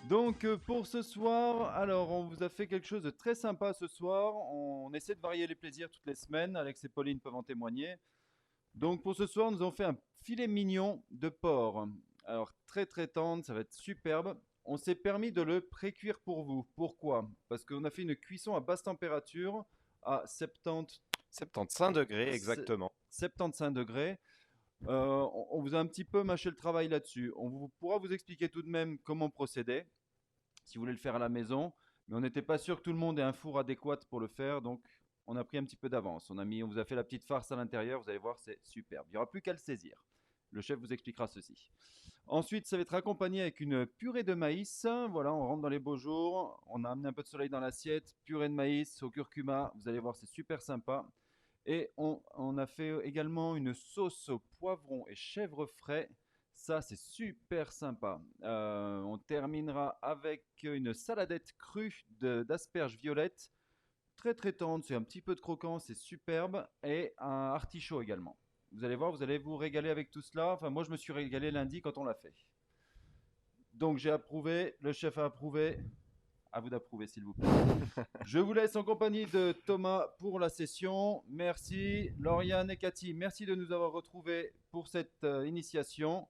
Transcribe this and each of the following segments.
Donc pour ce soir, alors on vous a fait quelque chose de très sympa ce soir. On essaie de varier les plaisirs toutes les semaines. Alex et Pauline peuvent en témoigner. Donc pour ce soir, nous avons fait un filet mignon de porc. Alors très très tendre, ça va être superbe. On s'est permis de le pré-cuire pour vous. Pourquoi? Parce qu'on a fait une cuisson à basse température à 70, 75 degrés exactement. 75 degrés. On vous a un petit peu mâché le travail là-dessus. Pourra vous expliquer tout de même comment procéder si vous voulez le faire à la maison. Mais on n'était pas sûr que tout le monde ait un four adéquat pour le faire, donc on a pris un petit peu d'avance. On vous a fait la petite farce à l'intérieur, vous allez voir, c'est superbe. Il n'y aura plus qu'à le saisir. Le chef vous expliquera ceci. Ensuite, ça va être accompagné avec une purée de maïs. Voilà, on rentre dans les beaux jours. On a amené un peu de soleil dans l'assiette. Purée de maïs au curcuma. Vous allez voir, c'est super sympa. Et on a fait également une sauce au poivron et chèvre frais. Ça, c'est super sympa. On terminera avec une saladette crue d'asperges violettes. Très très tendre, c'est un petit peu de croquant, c'est superbe. Et un artichaut également. Vous allez voir, vous allez vous régaler avec tout cela. Enfin, moi, je me suis régalé lundi quand on l'a fait. Donc, j'ai approuvé, le chef a approuvé. À vous d'approuver, s'il vous plaît. Je vous laisse en compagnie de Thomas pour la session. Merci. Lauriane et Cathy, merci de nous avoir retrouvés pour cette initiation.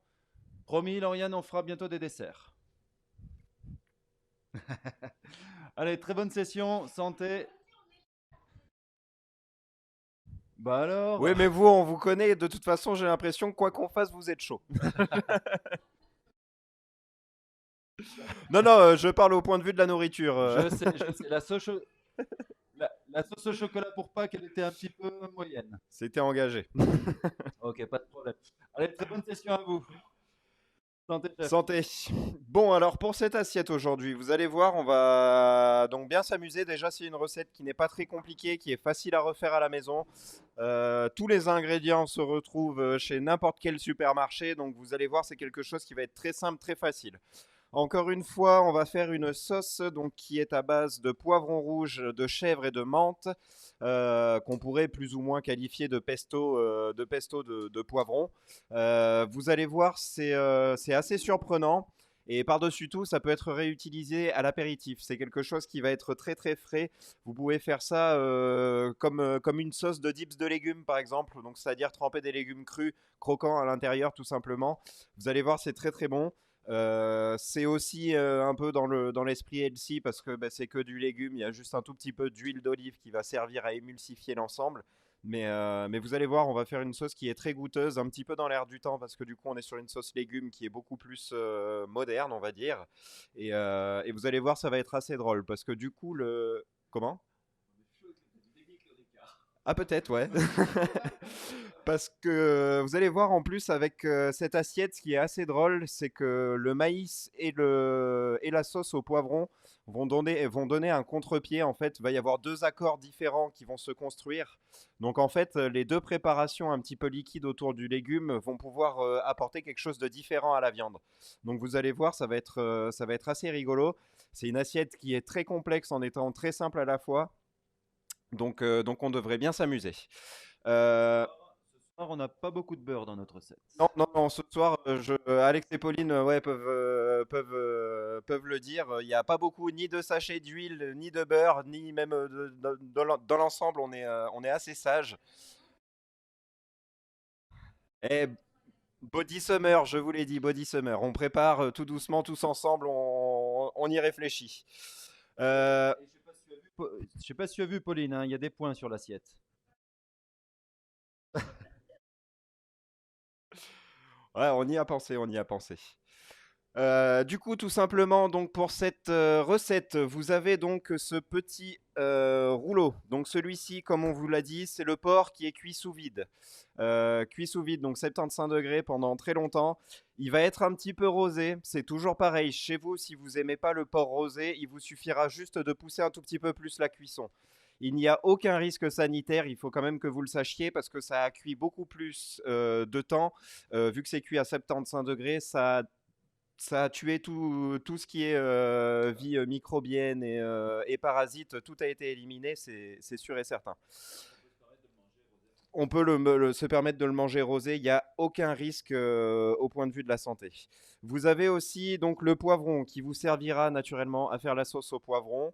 Promis, Lauriane, on fera bientôt des desserts. Allez, très bonne session. Santé. Bah Oui, alors. mais vous, on vous connaît. De toute façon, j'ai l'impression que quoi qu'on fasse, vous êtes chaud. Non, non, je parle au point de vue de la nourriture. Je sais. La sauce au chocolat pour Pâques, elle était un petit peu moyenne. C'était engagé. Ok, pas de problème. Allez, très bonne session à vous. Santé, chef. Santé. Bon, alors pour cette assiette aujourd'hui, vous allez voir, on va donc bien s'amuser. Déjà, c'est une recette qui n'est pas très compliquée, qui est facile à refaire à la maison. Tous les ingrédients se retrouvent chez n'importe quel supermarché, donc vous allez voir, c'est quelque chose qui va être très simple, très facile. Encore une fois, on va faire une sauce donc, qui est à base de poivron rouge, de chèvre et de menthe, qu'on pourrait plus ou moins qualifier de pesto de poivron. Vous allez voir, c'est assez surprenant. Et par-dessus tout, ça peut être réutilisé à l'apéritif. C'est quelque chose qui va être très très frais. Vous pouvez faire ça comme une sauce de dips de légumes par exemple. Donc c'est-à-dire tremper des légumes crus, croquants à l'intérieur tout simplement. Vous allez voir, c'est très très bon. C'est aussi un peu dans l'esprit healthy parce que bah, c'est que du légume, il y a juste un tout petit peu d'huile d'olive qui va servir à émulsifier l'ensemble. Mais vous allez voir, on va faire une sauce qui est très goûteuse, un petit peu dans l'air du temps parce que du coup on est sur une sauce légumes qui est beaucoup plus moderne, on va dire. Et vous allez voir, ça va être assez drôle parce que du coup le... Comment? Ah peut-être, ouais. Parce que vous allez voir en plus avec cette assiette, ce qui est assez drôle, c'est que le maïs et la sauce au poivron vont donner un contre-pied. En fait, il va y avoir deux accords différents qui vont se construire. Donc en fait, les deux préparations un petit peu liquides autour du légume vont pouvoir apporter quelque chose de différent à la viande. Donc vous allez voir, ça va être assez rigolo. C'est une assiette qui est très complexe en étant très simple à la fois. Donc on devrait bien s'amuser. Euh, Ce soir, on n'a pas beaucoup de beurre dans notre recette. non, non, non, ce soir, Alex et Pauline ouais, peuvent le dire. Il n'y a pas beaucoup ni de sachets d'huile, ni de beurre, ni même dans l'ensemble, on est assez sage. Et Body Summer, je vous l'ai dit, Body Summer. On prépare tout doucement, tous ensemble, on y réfléchit. Euh, Et je sais pas si tu as vu, Pauline, hein, il y a des points sur l'assiette. ouais, on y a pensé, on y a pensé. Du coup, tout simplement, donc pour cette recette, vous avez donc ce petit rouleau. Donc celui-ci, comme on vous l'a dit, c'est le porc qui est cuit sous vide. Cuit sous vide, donc 75 degrés pendant très longtemps. Il va être un petit peu rosé. C'est toujours pareil. Chez vous, si vous aimez pas le porc rosé, il vous suffira juste de pousser un tout petit peu plus la cuisson. Il n'y a aucun risque sanitaire, il faut quand même que vous le sachiez parce que ça a cuit beaucoup plus de temps. Vu que c'est cuit à 75 degrés, ça a tué tout ce qui est vie microbienne et parasites, tout a été éliminé, c'est sûr et certain. On peut se permettre de le manger rosé, il n'y a aucun risque au point de vue de la santé. Vous avez aussi donc le poivron qui vous servira naturellement à faire la sauce au poivron.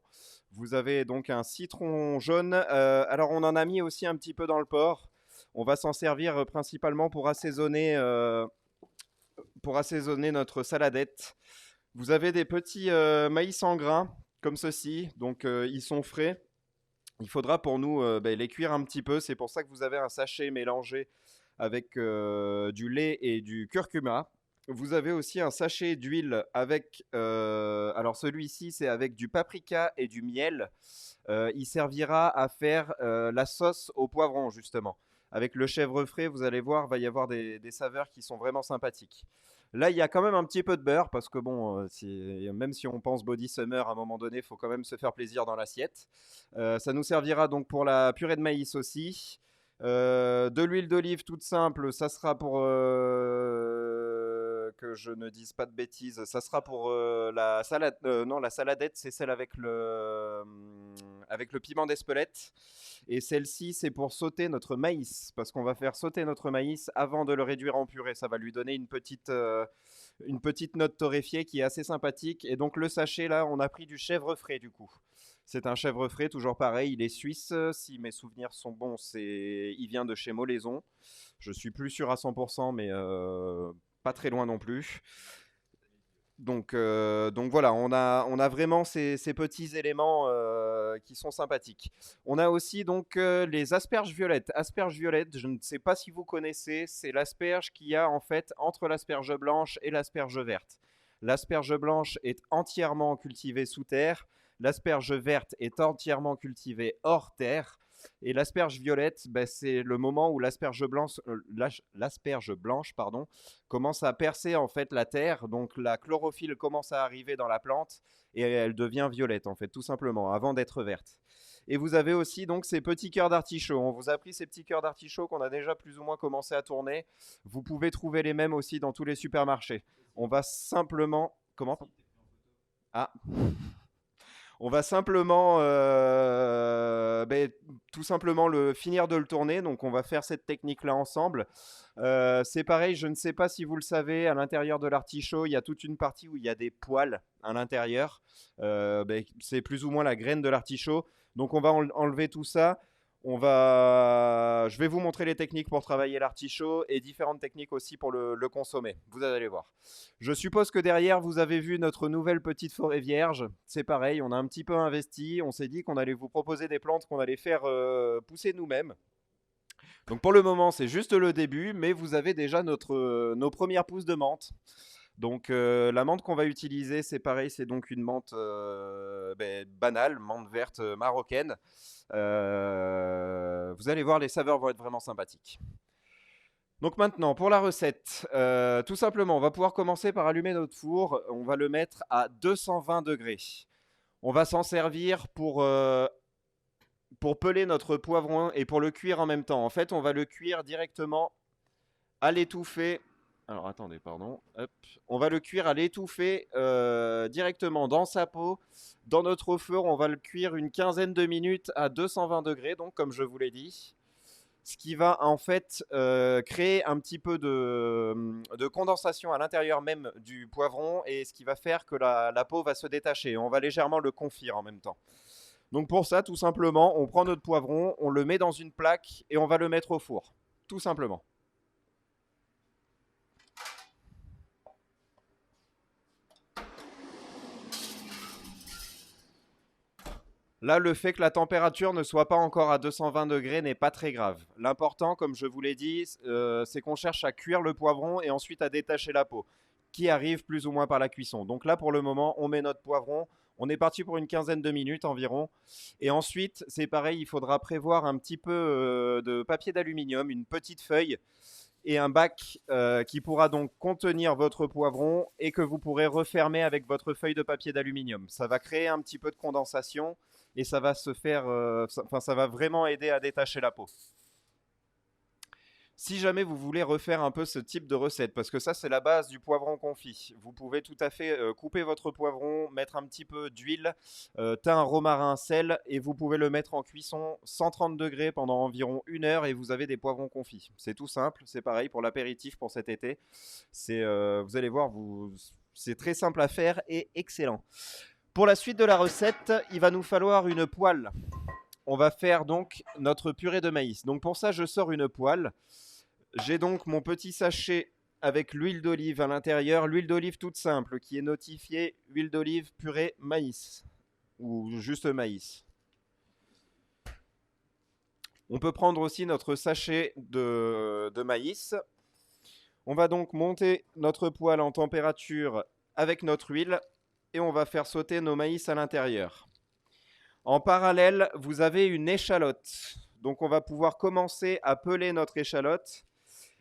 Vous avez donc un citron jaune. Alors on en a mis aussi un petit peu dans le porc. On va s'en servir principalement pour assaisonner notre saladette. Vous avez des petits maïs en grains comme ceci, donc ils sont frais. Il faudra pour nous les cuire un petit peu. C'est pour ça que vous avez un sachet mélangé avec du lait et du curcuma. Vous avez aussi un sachet d'huile avec, alors celui-ci c'est avec du paprika et du miel. Il servira à faire la sauce au poivron justement. Avec le chèvre frais, vous allez voir, va y avoir des saveurs qui sont vraiment sympathiques. Là, il y a quand même un petit peu de beurre parce que bon, même si on pense body summer, à un moment donné, il faut quand même se faire plaisir dans l'assiette. Ça nous servira donc pour la purée de maïs aussi. De l'huile d'olive toute simple, ça sera pour que je ne dise pas de bêtises, ça sera pour la salade. Non, la saladette, c'est celle avec le piment d'Espelette. Et celle-ci, c'est pour sauter notre maïs, parce qu'on va faire sauter notre maïs avant de le réduire en purée. Ça va lui donner une petite note torréfiée qui est assez sympathique. Et donc le sachet, là, on a pris du chèvre frais du coup. C'est un chèvre frais, toujours pareil, il est suisse. Si mes souvenirs sont bons, il vient de chez Molaison. Je suis plus sûr à 100%, mais pas très loin non plus. Donc voilà, on a vraiment ces petits éléments qui sont sympathiques. On a aussi donc les asperges violettes. Asperges violettes, je ne sais pas si vous connaissez, c'est l'asperge qu'il y a en fait entre l'asperge blanche et l'asperge verte. L'asperge blanche est entièrement cultivée sous terre, l'asperge verte est entièrement cultivée hors terre. Et l'asperge violette, ben, c'est le moment où l'asperge blanche pardon, commence à percer en fait la terre, donc la chlorophylle commence à arriver dans la plante et elle devient violette en fait, tout simplement, avant d'être verte. Et vous avez aussi donc ces petits cœurs d'artichaut. On vous a pris ces petits cœurs d'artichaut qu'on a déjà plus ou moins commencé à tourner. Vous pouvez trouver les mêmes aussi dans tous les supermarchés. On va simplement... Comment? Ah, on va simplement, tout simplement finir de le tourner. Donc, on va faire cette technique-là ensemble. C'est pareil, je ne sais pas si vous le savez, à l'intérieur de l'artichaut, il y a toute une partie où il y a des poils à l'intérieur. C'est plus ou moins la graine de l'artichaut. Donc, on va enlever tout ça. Je vais vous montrer les techniques pour travailler l'artichaut et différentes techniques aussi pour le consommer. Vous allez voir. Je suppose que derrière, vous avez vu notre nouvelle petite forêt vierge. C'est pareil, on a un petit peu investi. On s'est dit qu'on allait vous proposer des plantes qu'on allait faire pousser nous-mêmes. Donc pour le moment, c'est juste le début, mais vous avez déjà nos premières pousses de menthe. Donc la menthe qu'on va utiliser, c'est pareil, c'est donc une menthe banale, menthe verte marocaine. Vous allez voir, les saveurs vont être vraiment sympathiques. Donc maintenant, pour la recette, tout simplement, on va pouvoir commencer par allumer notre four. On va le mettre à 220 degrés. On va s'en servir pour peler notre poivron et pour le cuire en même temps. En fait, on va le cuire directement à l'étouffée. Alors attendez, pardon. Hop. On va le cuire à l'étouffée directement dans sa peau. Dans notre four, on va le cuire une quinzaine de minutes à 220 degrés, donc comme je vous l'ai dit. Ce qui va en fait créer un petit peu de condensation à l'intérieur même du poivron et ce qui va faire que la peau va se détacher. On va légèrement le confire en même temps. Donc pour ça, tout simplement, on prend notre poivron, on le met dans une plaque et on va le mettre au four. Tout simplement. Là, le fait que la température ne soit pas encore à 220 degrés n'est pas très grave. L'important, comme je vous l'ai dit, c'est qu'on cherche à cuire le poivron et ensuite à détacher la peau, qui arrive plus ou moins par la cuisson. Donc là, pour le moment, on met notre poivron. On est parti pour une quinzaine de minutes environ. Et ensuite, c'est pareil, il faudra prévoir un petit peu de papier d'aluminium, une petite feuille et un bac qui pourra donc contenir votre poivron et que vous pourrez refermer avec votre feuille de papier d'aluminium. Ça va créer un petit peu de condensation et ça va ça va vraiment aider à détacher la peau. Si jamais vous voulez refaire un peu ce type de recette, parce que ça c'est la base du poivron confit, vous pouvez tout à fait couper votre poivron, mettre un petit peu d'huile, thym, romarin, sel, et vous pouvez le mettre en cuisson 130 degrés pendant environ 1 heure et vous avez des poivrons confits. C'est tout simple, c'est pareil pour l'apéritif pour cet été. Vous allez voir, c'est très simple à faire et excellent. Pour la suite de la recette, il va nous falloir une poêle. On va faire donc notre purée de maïs. Donc pour ça, je sors une poêle. J'ai donc mon petit sachet avec l'huile d'olive à l'intérieur, l'huile d'olive toute simple qui est notifiée huile d'olive purée maïs ou juste maïs. On peut prendre aussi notre sachet de maïs. On va donc monter notre poêle en température avec notre huile et on va faire sauter nos maïs à l'intérieur. En parallèle, vous avez une échalote. Donc on va pouvoir commencer à peler notre échalote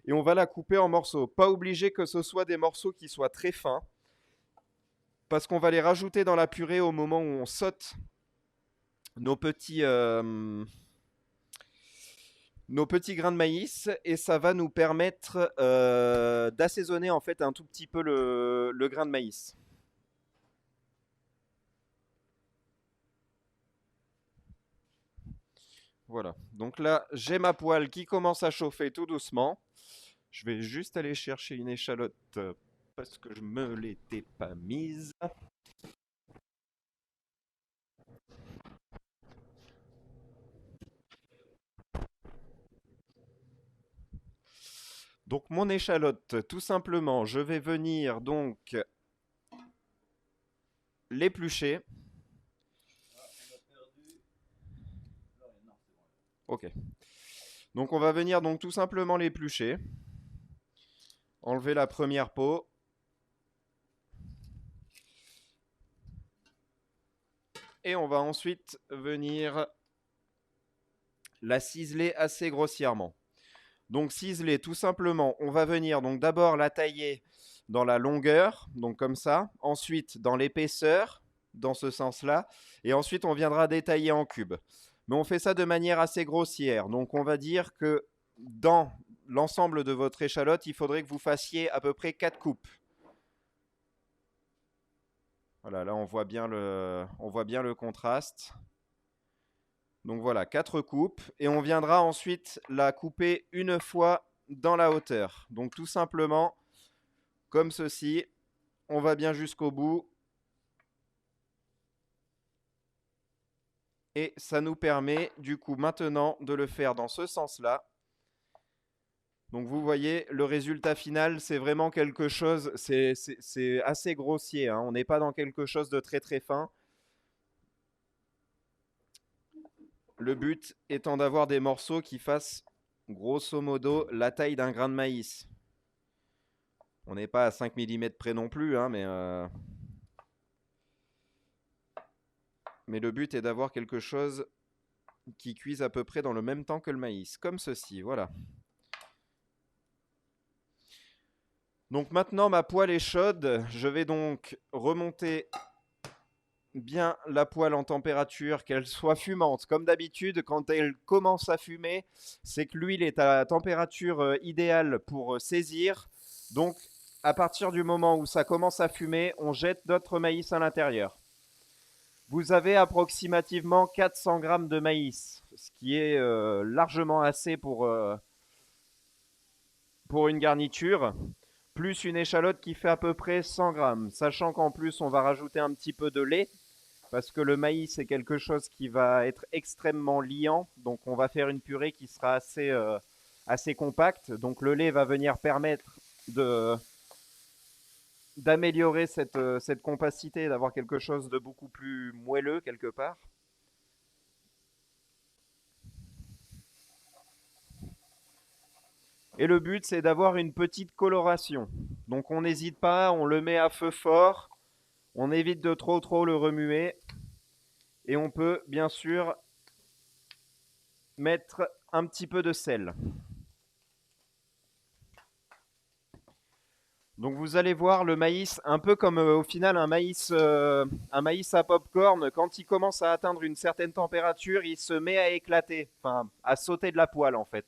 et on va la couper en morceaux. Pas obligé que ce soit des morceaux qui soient très fins parce qu'on va les rajouter dans la purée au moment où on saute nos petits grains de maïs et ça va nous permettre d'assaisonner en fait un tout petit peu le grain de maïs. Voilà, donc là j'ai ma poêle qui commence à chauffer tout doucement. Je vais juste aller chercher une échalote parce que je me l'étais pas mise. Donc mon échalote, tout simplement, je vais venir donc l'éplucher. Ok. Donc on va venir donc tout simplement l'éplucher. Enlever la première peau. Et on va ensuite venir la ciseler assez grossièrement. Donc ciseler tout simplement, on va venir donc d'abord la tailler dans la longueur, donc comme ça. Ensuite dans l'épaisseur, dans ce sens-là. Et ensuite on viendra détailler en cubes. Mais on fait ça de manière assez grossière. Donc on va dire que dans l'ensemble de votre échalote, il faudrait que vous fassiez à peu près 4 coupes. Voilà, là on voit bien le contraste. Donc voilà, 4 coupes. Et on viendra ensuite la couper une fois dans la hauteur. Donc tout simplement, comme ceci, on va bien jusqu'au bout. Et ça nous permet du coup maintenant de le faire dans ce sens-là. Donc vous voyez, le résultat final, c'est vraiment quelque chose, c'est assez grossier, hein. On n'est pas dans quelque chose de très très fin. Le but étant d'avoir des morceaux qui fassent grosso modo la taille d'un grain de maïs. On n'est pas à 5 mm près non plus, hein, mais le but est d'avoir quelque chose qui cuise à peu près dans le même temps que le maïs, comme ceci, voilà. Donc maintenant ma poêle est chaude, je vais donc remonter bien la poêle en température, qu'elle soit fumante. Comme d'habitude, quand elle commence à fumer, c'est que l'huile est à la température idéale pour saisir. Donc à partir du moment où ça commence à fumer, on jette notre maïs à l'intérieur. Vous avez approximativement 400 grammes de maïs, ce qui est largement assez pour une garniture, plus une échalote qui fait à peu près 100 grammes, sachant qu'en plus on va rajouter un petit peu de lait, parce que le maïs c'est quelque chose qui va être extrêmement liant, donc on va faire une purée qui sera assez compacte, donc le lait va venir permettre d'améliorer cette compacité, d'avoir quelque chose de beaucoup plus moelleux quelque part. Et le but, c'est d'avoir une petite coloration. Donc on n'hésite pas, on le met à feu fort, on évite de trop le remuer. Et on peut bien sûr mettre un petit peu de sel. Donc vous allez voir le maïs, un peu comme au final un maïs à popcorn, quand il commence à atteindre une certaine température, il se met à éclater, enfin à sauter de la poêle en fait.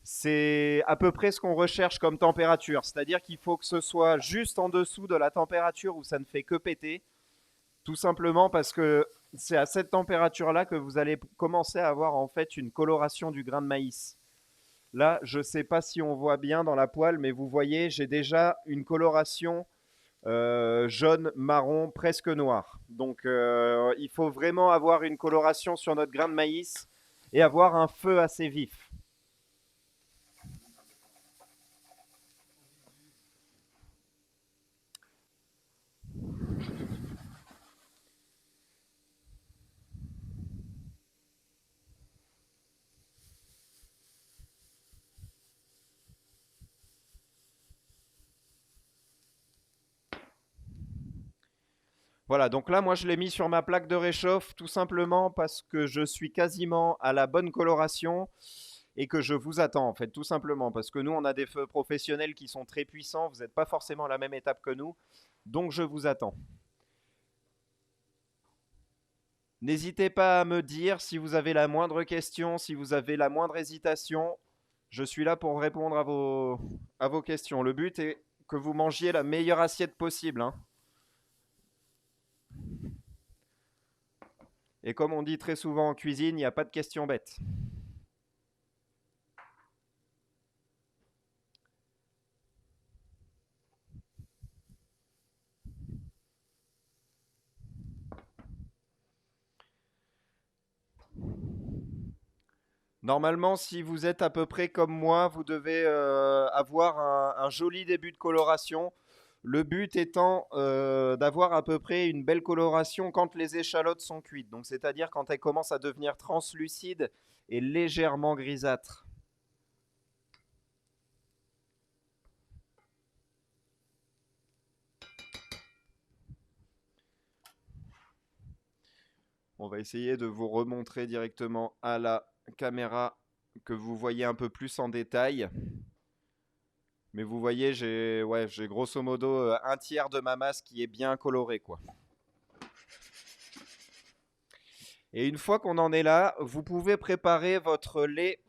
C'est à peu près ce qu'on recherche comme température. C'est-à-dire qu'il faut que ce soit juste en dessous de la température où ça ne fait que péter. Tout simplement parce que c'est à cette température-là que vous allez commencer à avoir en fait une coloration du grain de maïs. Là, je ne sais pas si on voit bien dans la poêle, mais vous voyez, j'ai déjà une coloration jaune, marron, presque noir. Donc il faut vraiment avoir une coloration sur notre grain de maïs et avoir un feu assez vif. Voilà, donc là, moi, je l'ai mis sur ma plaque de réchauffe tout simplement parce que je suis quasiment à la bonne coloration et que je vous attends, en fait, tout simplement. Parce que nous, on a des feux professionnels qui sont très puissants, vous n'êtes pas forcément à la même étape que nous, donc je vous attends. N'hésitez pas à me dire si vous avez la moindre question, si vous avez la moindre hésitation. Je suis là pour répondre à vos questions. Le but est que vous mangiez la meilleure assiette possible, hein. Et comme on dit très souvent en cuisine, il n'y a pas de questions bêtes. Normalement, si vous êtes à peu près comme moi, vous devez avoir un joli début de coloration. Le but étant d'avoir à peu près une belle coloration quand les échalotes sont cuites. Donc, c'est-à-dire quand elles commencent à devenir translucides et légèrement grisâtres. On va essayer de vous remontrer directement à la caméra que vous voyez un peu plus en détail. Mais vous voyez, j'ai grosso modo un tiers de ma masse qui est bien colorée, quoi. Et une fois qu'on en est là, vous pouvez préparer votre lait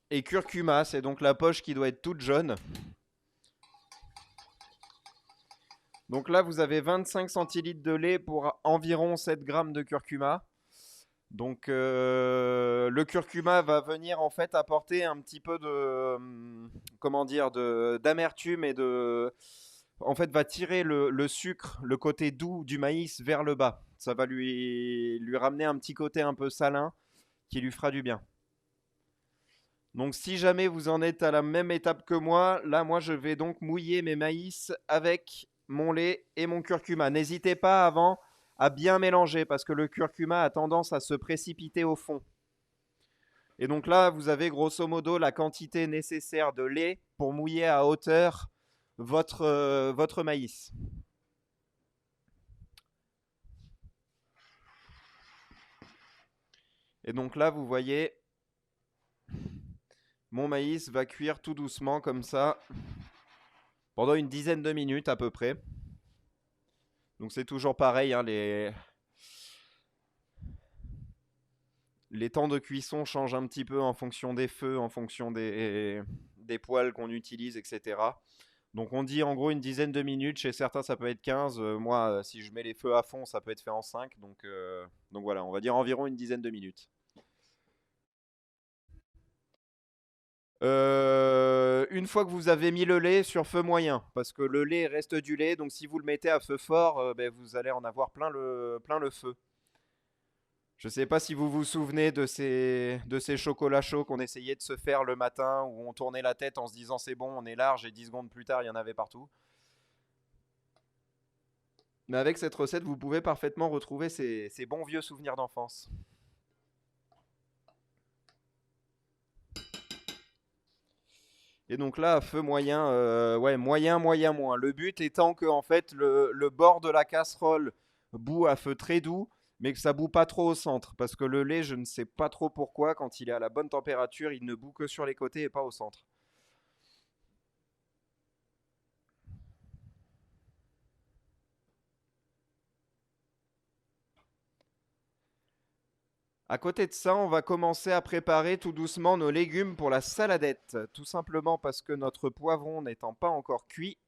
et curcuma. C'est donc la poche qui doit être toute jaune. Donc là, vous avez 25 centilitres de lait pour environ 7 grammes de curcuma. Donc le curcuma va venir en fait apporter un petit peu de comment dire d'amertume et de en fait va tirer le sucre, le côté doux du maïs vers le bas. Ça va lui ramener un petit côté un peu salin qui lui fera du bien. Donc si jamais vous en êtes à la même étape que moi, là moi je vais donc mouiller mes maïs avec mon lait et mon curcuma. N'hésitez pas avant à bien mélanger parce que le curcuma a tendance à se précipiter au fond. Et donc là, vous avez grosso modo la quantité nécessaire de lait pour mouiller à hauteur votre maïs. Et donc là, vous voyez, mon maïs va cuire tout doucement comme ça pendant une dizaine de minutes à peu près. Donc c'est toujours pareil, hein, les temps de cuisson changent un petit peu en fonction des feux, en fonction des poêles qu'on utilise, etc. Donc on dit en gros une dizaine de minutes, chez certains ça peut être 15. Moi si je mets les feux à fond ça peut être fait en 5. Donc voilà, on va dire environ une dizaine de minutes. Une fois que vous avez mis le lait sur feu moyen, parce que le lait reste du lait, donc si vous le mettez à feu fort, ben, vous allez en avoir plein le feu. Je ne sais pas si vous vous souvenez de ces chocolats chauds qu'on essayait de se faire le matin, où on tournait la tête en se disant c'est bon, on est large, et 10 secondes plus tard, il y en avait partout. Mais avec cette recette, vous pouvez parfaitement retrouver ces bons vieux souvenirs d'enfance. Et donc là, à feu moyen, ouais, moyen, moyen, moins. Le but étant que en fait, le bord de la casserole bout à feu très doux, mais que ça bout pas trop au centre. Parce que le lait, je ne sais pas trop pourquoi, quand il est à la bonne température, il ne bout que sur les côtés et pas au centre. À côté de ça, on va commencer à préparer tout doucement nos légumes pour la saladette. Tout simplement parce que notre poivron n'étant pas encore cuit,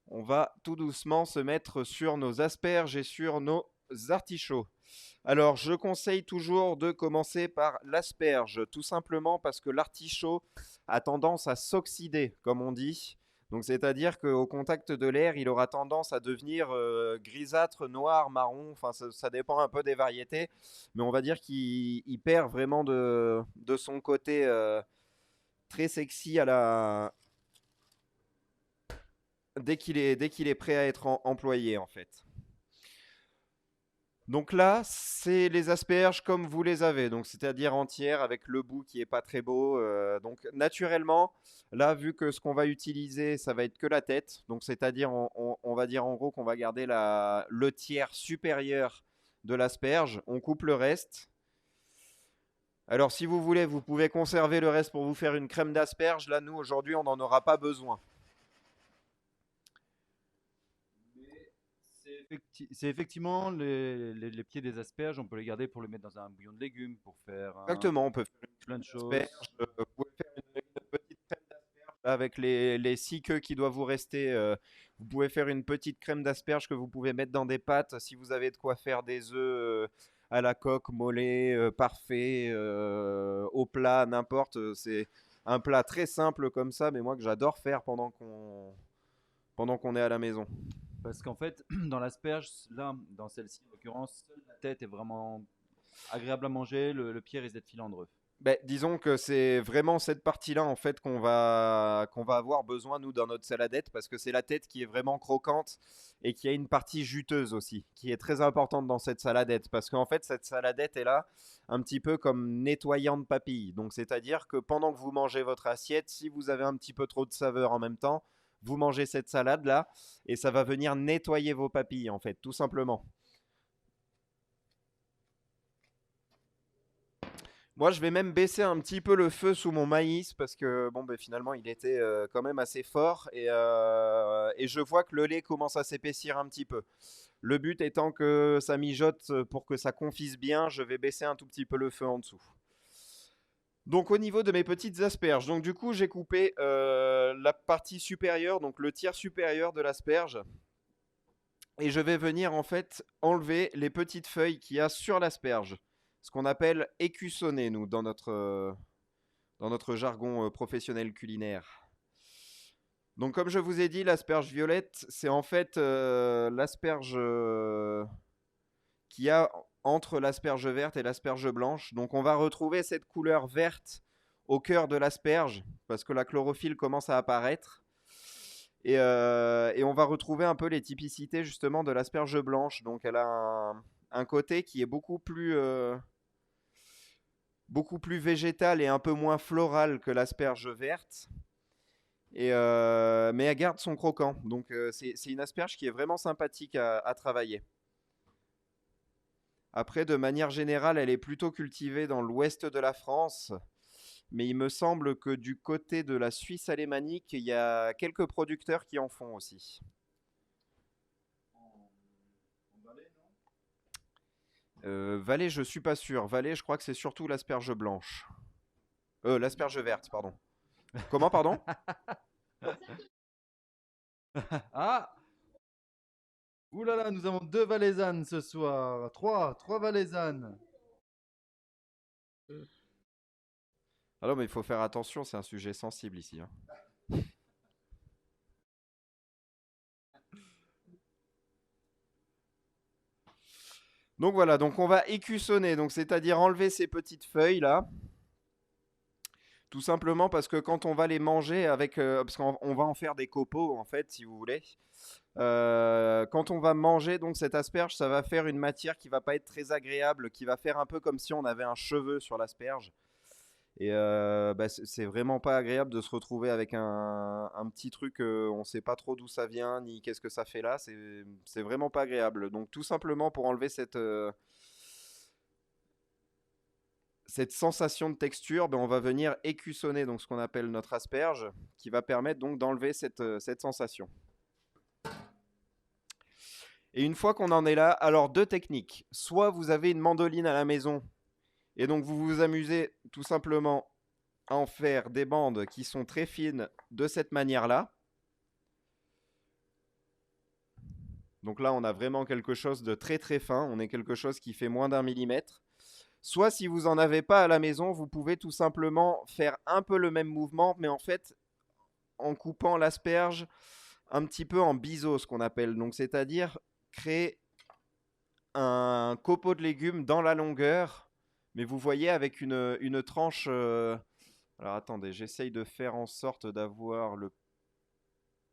on va tout doucement se mettre sur nos asperges et sur nos artichauts. Alors, je conseille toujours de commencer par l'asperge, tout simplement parce que l'artichaut a tendance à s'oxyder, comme on dit. Donc, c'est-à-dire qu'au contact de l'air, il aura tendance à devenir grisâtre, noir, marron. Enfin, ça dépend un peu des variétés, mais on va dire qu'il perd vraiment de son côté très sexy dès qu'il est prêt à être employé, en fait. Donc là, c'est les asperges comme vous les avez, donc c'est-à-dire entières avec le bout qui est pas très beau. Donc naturellement, là, vu que ce qu'on va utiliser, ça va être que la tête, donc c'est-à-dire on va dire en gros qu'on va garder le tiers supérieur de l'asperge, on coupe le reste. Alors si vous voulez, vous pouvez conserver le reste pour vous faire une crème d'asperge. Là, nous aujourd'hui, on n'en aura pas besoin. C'est effectivement les pieds des asperges, on peut les garder pour les mettre dans un bouillon de légumes, pour faire Exactement, on peut faire plein de une asperge, choses. vous pouvez faire une petite crème d'asperge là, avec les 6 queues qui doivent vous rester. Vous pouvez faire une petite crème d'asperge que vous pouvez mettre dans des pâtes si vous avez de quoi faire des œufs à la coque, mollet, parfait, au plat, n'importe. C'est un plat très simple comme ça, mais moi que j'adore faire pendant qu'on est à la maison. Parce qu'en fait, dans l'asperge, là, dans celle-ci en l'occurrence, seule la tête est vraiment agréable à manger, le pied risque d'être filandreux. Ben, disons que c'est vraiment cette partie-là en fait qu'on va avoir besoin nous dans notre saladette parce que c'est la tête qui est vraiment croquante et qui a une partie juteuse aussi qui est très importante dans cette saladette parce qu'en fait cette saladette est là un petit peu comme nettoyant de papilles. Donc c'est-à-dire que pendant que vous mangez votre assiette, si vous avez un petit peu trop de saveur en même temps, vous mangez cette salade là et ça va venir nettoyer vos papilles en fait tout simplement. Moi, je vais même baisser un petit peu le feu sous mon maïs parce que bon, ben, finalement, il était quand même assez fort et je vois que le lait commence à s'épaissir un petit peu. Le but étant que ça mijote pour que ça confise bien, je vais baisser un tout petit peu le feu en dessous. Donc au niveau de mes petites asperges, donc du coup j'ai coupé la partie supérieure, donc le tiers supérieur de l'asperge, et je vais venir en fait enlever les petites feuilles qu'il y a sur l'asperge, ce qu'on appelle écussonner nous dans notre jargon professionnel culinaire. Donc comme je vous ai dit, l'asperge violette, c'est en fait l'asperge qu'il y a entre l'asperge verte et l'asperge blanche. Donc on va retrouver cette couleur verte au cœur de l'asperge parce que la chlorophylle commence à apparaître. Et on va retrouver un peu les typicités justement de l'asperge blanche. Donc elle a un côté qui est beaucoup plus végétal et un peu moins floral que l'asperge verte. Mais elle garde son croquant. Donc c'est une asperge qui est vraiment sympathique à travailler. Après, de manière générale, elle est plutôt cultivée dans l'ouest de la France. Mais il me semble que du côté de la Suisse alémanique, il y a quelques producteurs qui en font aussi. Valais, je suis pas sûr. Valais, je crois que c'est surtout l'asperge blanche. L'asperge verte, pardon. Comment, pardon? Ah, ouh là là, nous avons deux Valaisannes ce soir. Trois Valaisannes. Ah non, mais il faut faire attention, c'est un sujet sensible ici, hein. Donc voilà, donc on va écussonner, donc c'est-à-dire enlever ces petites feuilles là, tout simplement parce que quand on va les manger parce qu'on va en faire des copeaux en fait, si vous voulez. Quand on va manger donc cette asperge, ça va faire une matière qui va pas être très agréable, qui va faire un peu comme si on avait un cheveu sur l'asperge. Et bah, c'est vraiment pas agréable de se retrouver avec un petit truc, on sait pas trop d'où ça vient, ni qu'est-ce que ça fait là, c'est vraiment pas agréable. Donc tout simplement pour enlever cette sensation de texture, ben, on va venir écussonner donc ce qu'on appelle notre asperge, qui va permettre donc d'enlever cette sensation. Et une fois qu'on en est là, alors deux techniques. Soit vous avez une mandoline à la maison Et donc vous vous amusez tout simplement à en faire des bandes qui sont très fines de cette manière-là. Donc là, on a vraiment quelque chose de très très fin. On est quelque chose qui fait moins d'1 mm. Soit si vous n'en avez pas à la maison, vous pouvez tout simplement faire un peu le même mouvement, mais en fait en coupant l'asperge un petit peu en biseau, ce qu'on appelle. Donc c'est-à-dire créer un copeau de légumes dans la longueur, mais vous voyez avec une tranche. Alors attendez, j'essaye de faire en sorte d'avoir le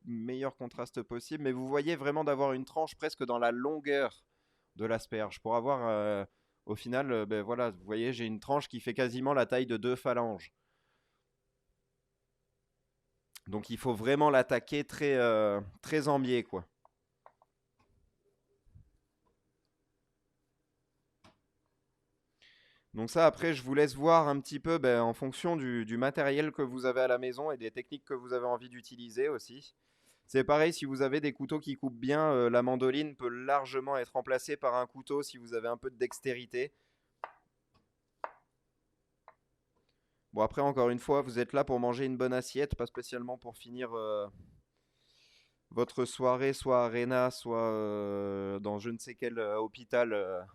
meilleur contraste possible, mais vous voyez vraiment d'avoir une tranche presque dans la longueur de l'asperge pour avoir au final, ben voilà, vous voyez, j'ai une tranche qui fait quasiment la taille de 2 phalanges. Donc il faut vraiment l'attaquer très en biais, quoi. Donc ça, après, je vous laisse voir un petit peu ben, en fonction du matériel que vous avez à la maison et des techniques que vous avez envie d'utiliser aussi. C'est pareil, si vous avez des couteaux qui coupent bien, la mandoline peut largement être remplacée par un couteau si vous avez un peu de dextérité. Bon, après, encore une fois, vous êtes là pour manger une bonne assiette, pas spécialement pour finir votre soirée, soit à Arena, soit dans je ne sais quel hôpital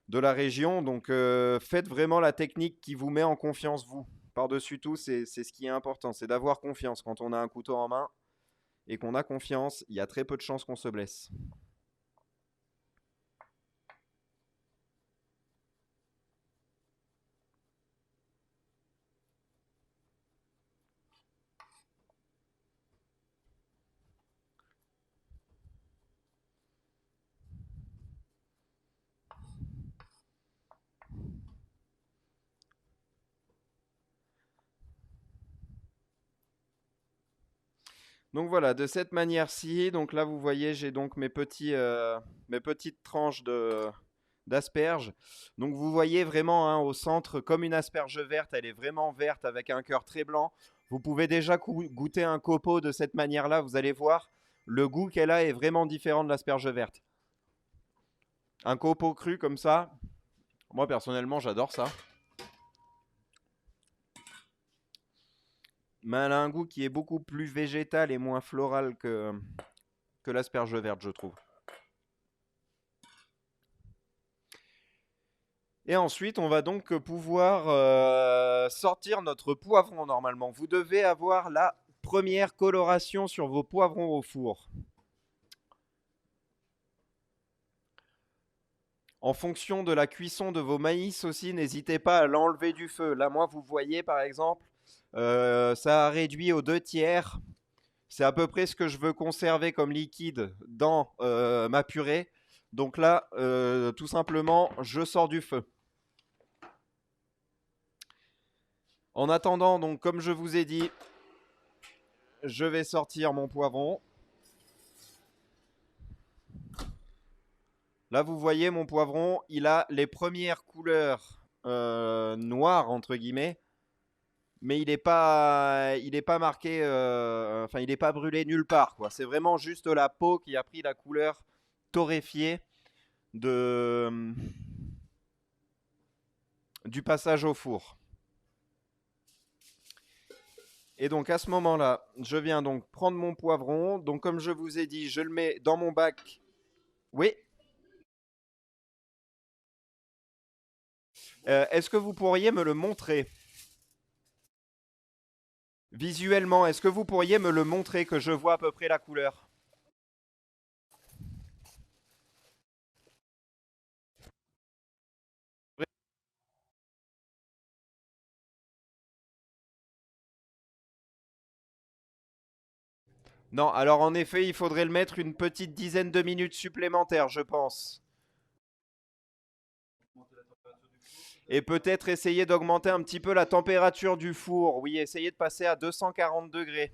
de la région. Donc, faites vraiment la technique qui vous met en confiance, vous. Par-dessus tout, c'est ce qui est important, c'est d'avoir confiance. Quand on a un couteau en main et qu'on a confiance, il y a très peu de chances qu'on se blesse. Donc voilà, de cette manière-ci, donc là vous voyez, j'ai donc mes petites tranches d'asperges. Donc vous voyez vraiment hein, au centre, comme une asperge verte, elle est vraiment verte avec un cœur très blanc. Vous pouvez déjà goûter un copeau de cette manière-là, vous allez voir, le goût qu'elle a est vraiment différent de l'asperge verte. Un copeau cru comme ça, moi personnellement j'adore ça. Mais elle a un goût qui est beaucoup plus végétal et moins floral que l'asperge verte, je trouve. Et ensuite, on va donc pouvoir sortir notre poivron normalement. Vous devez avoir la première coloration sur vos poivrons au four. En fonction de la cuisson de vos maïs aussi, n'hésitez pas à l'enlever du feu. Là, moi, vous voyez par exemple, ça a réduit aux 2 tiers. C'est à peu près ce que je veux conserver comme liquide dans ma purée. Donc là, tout simplement, je sors du feu. En attendant, donc comme je vous ai dit, je vais sortir mon poivron. Là, vous voyez mon poivron, il a les premières couleurs noires entre guillemets, mais il est pas marqué, enfin il n'est pas brûlé nulle part quoi. C'est vraiment juste la peau qui a pris la couleur torréfiée de du passage au four. Et donc à ce moment-là, je viens donc prendre mon poivron. Donc comme je vous ai dit, je le mets dans mon bac. Oui. Est-ce que vous pourriez me le montrer visuellement? Est-ce que vous pourriez me le montrer que je vois à peu près la couleur? Non, alors en effet, il faudrait le mettre une petite dizaine de minutes supplémentaires, je pense. Et peut-être essayer d'augmenter un petit peu la température du four. Oui, essayer de passer à 240 degrés.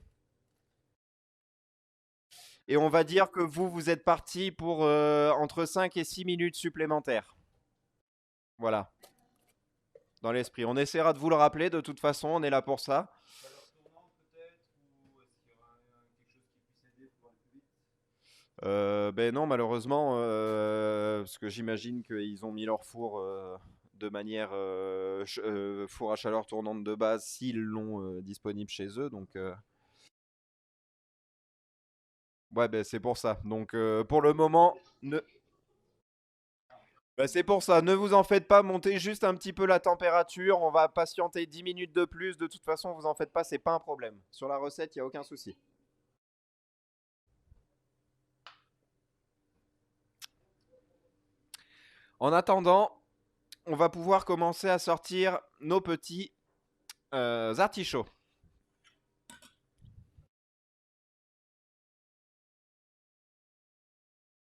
Et on va dire que vous êtes parti pour entre 5 et 6 minutes supplémentaires. Voilà, dans l'esprit. On essaiera de vous le rappeler, de toute façon, on est là pour ça. Ben non, malheureusement, parce que j'imagine qu'ils ont mis leur four de manière four à chaleur tournante de base s'ils l'ont disponible chez eux. Donc, ouais, ben, c'est pour ça. Donc, pour le moment, c'est pour ça. Ne vous en faites pas. Montez juste un petit peu la température. On va patienter 10 minutes de plus. De toute façon, vous en faites pas. C'est pas un problème. Sur la recette, il n'y a aucun souci. En attendant, on va pouvoir commencer à sortir nos petits artichauts.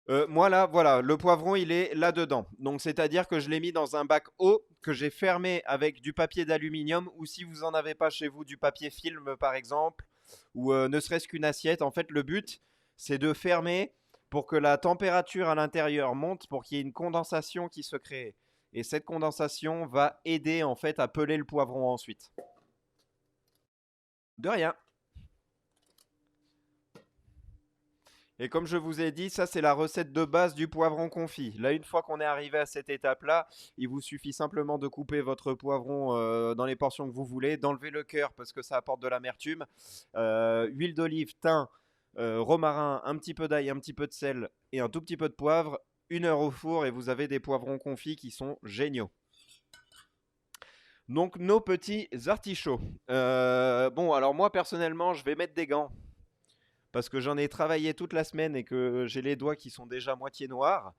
Moi là, voilà, le poivron il est là-dedans. Donc c'est-à-dire que je l'ai mis dans un bac haut que j'ai fermé avec du papier d'aluminium ou si vous en avez pas chez vous du papier film par exemple ou ne serait-ce qu'une assiette. En fait, le but c'est de fermer pour que la température à l'intérieur monte pour qu'il y ait une condensation qui se crée. Et cette condensation va aider en fait à peler le poivron ensuite. De rien. Et comme je vous ai dit, ça c'est la recette de base du poivron confit. Là, une fois qu'on est arrivé à cette étape-là, il vous suffit simplement de couper votre poivron dans les portions que vous voulez, d'enlever le cœur parce que ça apporte de l'amertume, huile d'olive, thym, romarin, un petit peu d'ail, un petit peu de sel et un tout petit peu de poivre. 1 heure au four et vous avez des poivrons confits qui sont géniaux. Donc nos petits artichauts. Bon, alors moi personnellement, je vais mettre des gants parce que j'en ai travaillé toute la semaine et que j'ai les doigts qui sont déjà moitié noirs.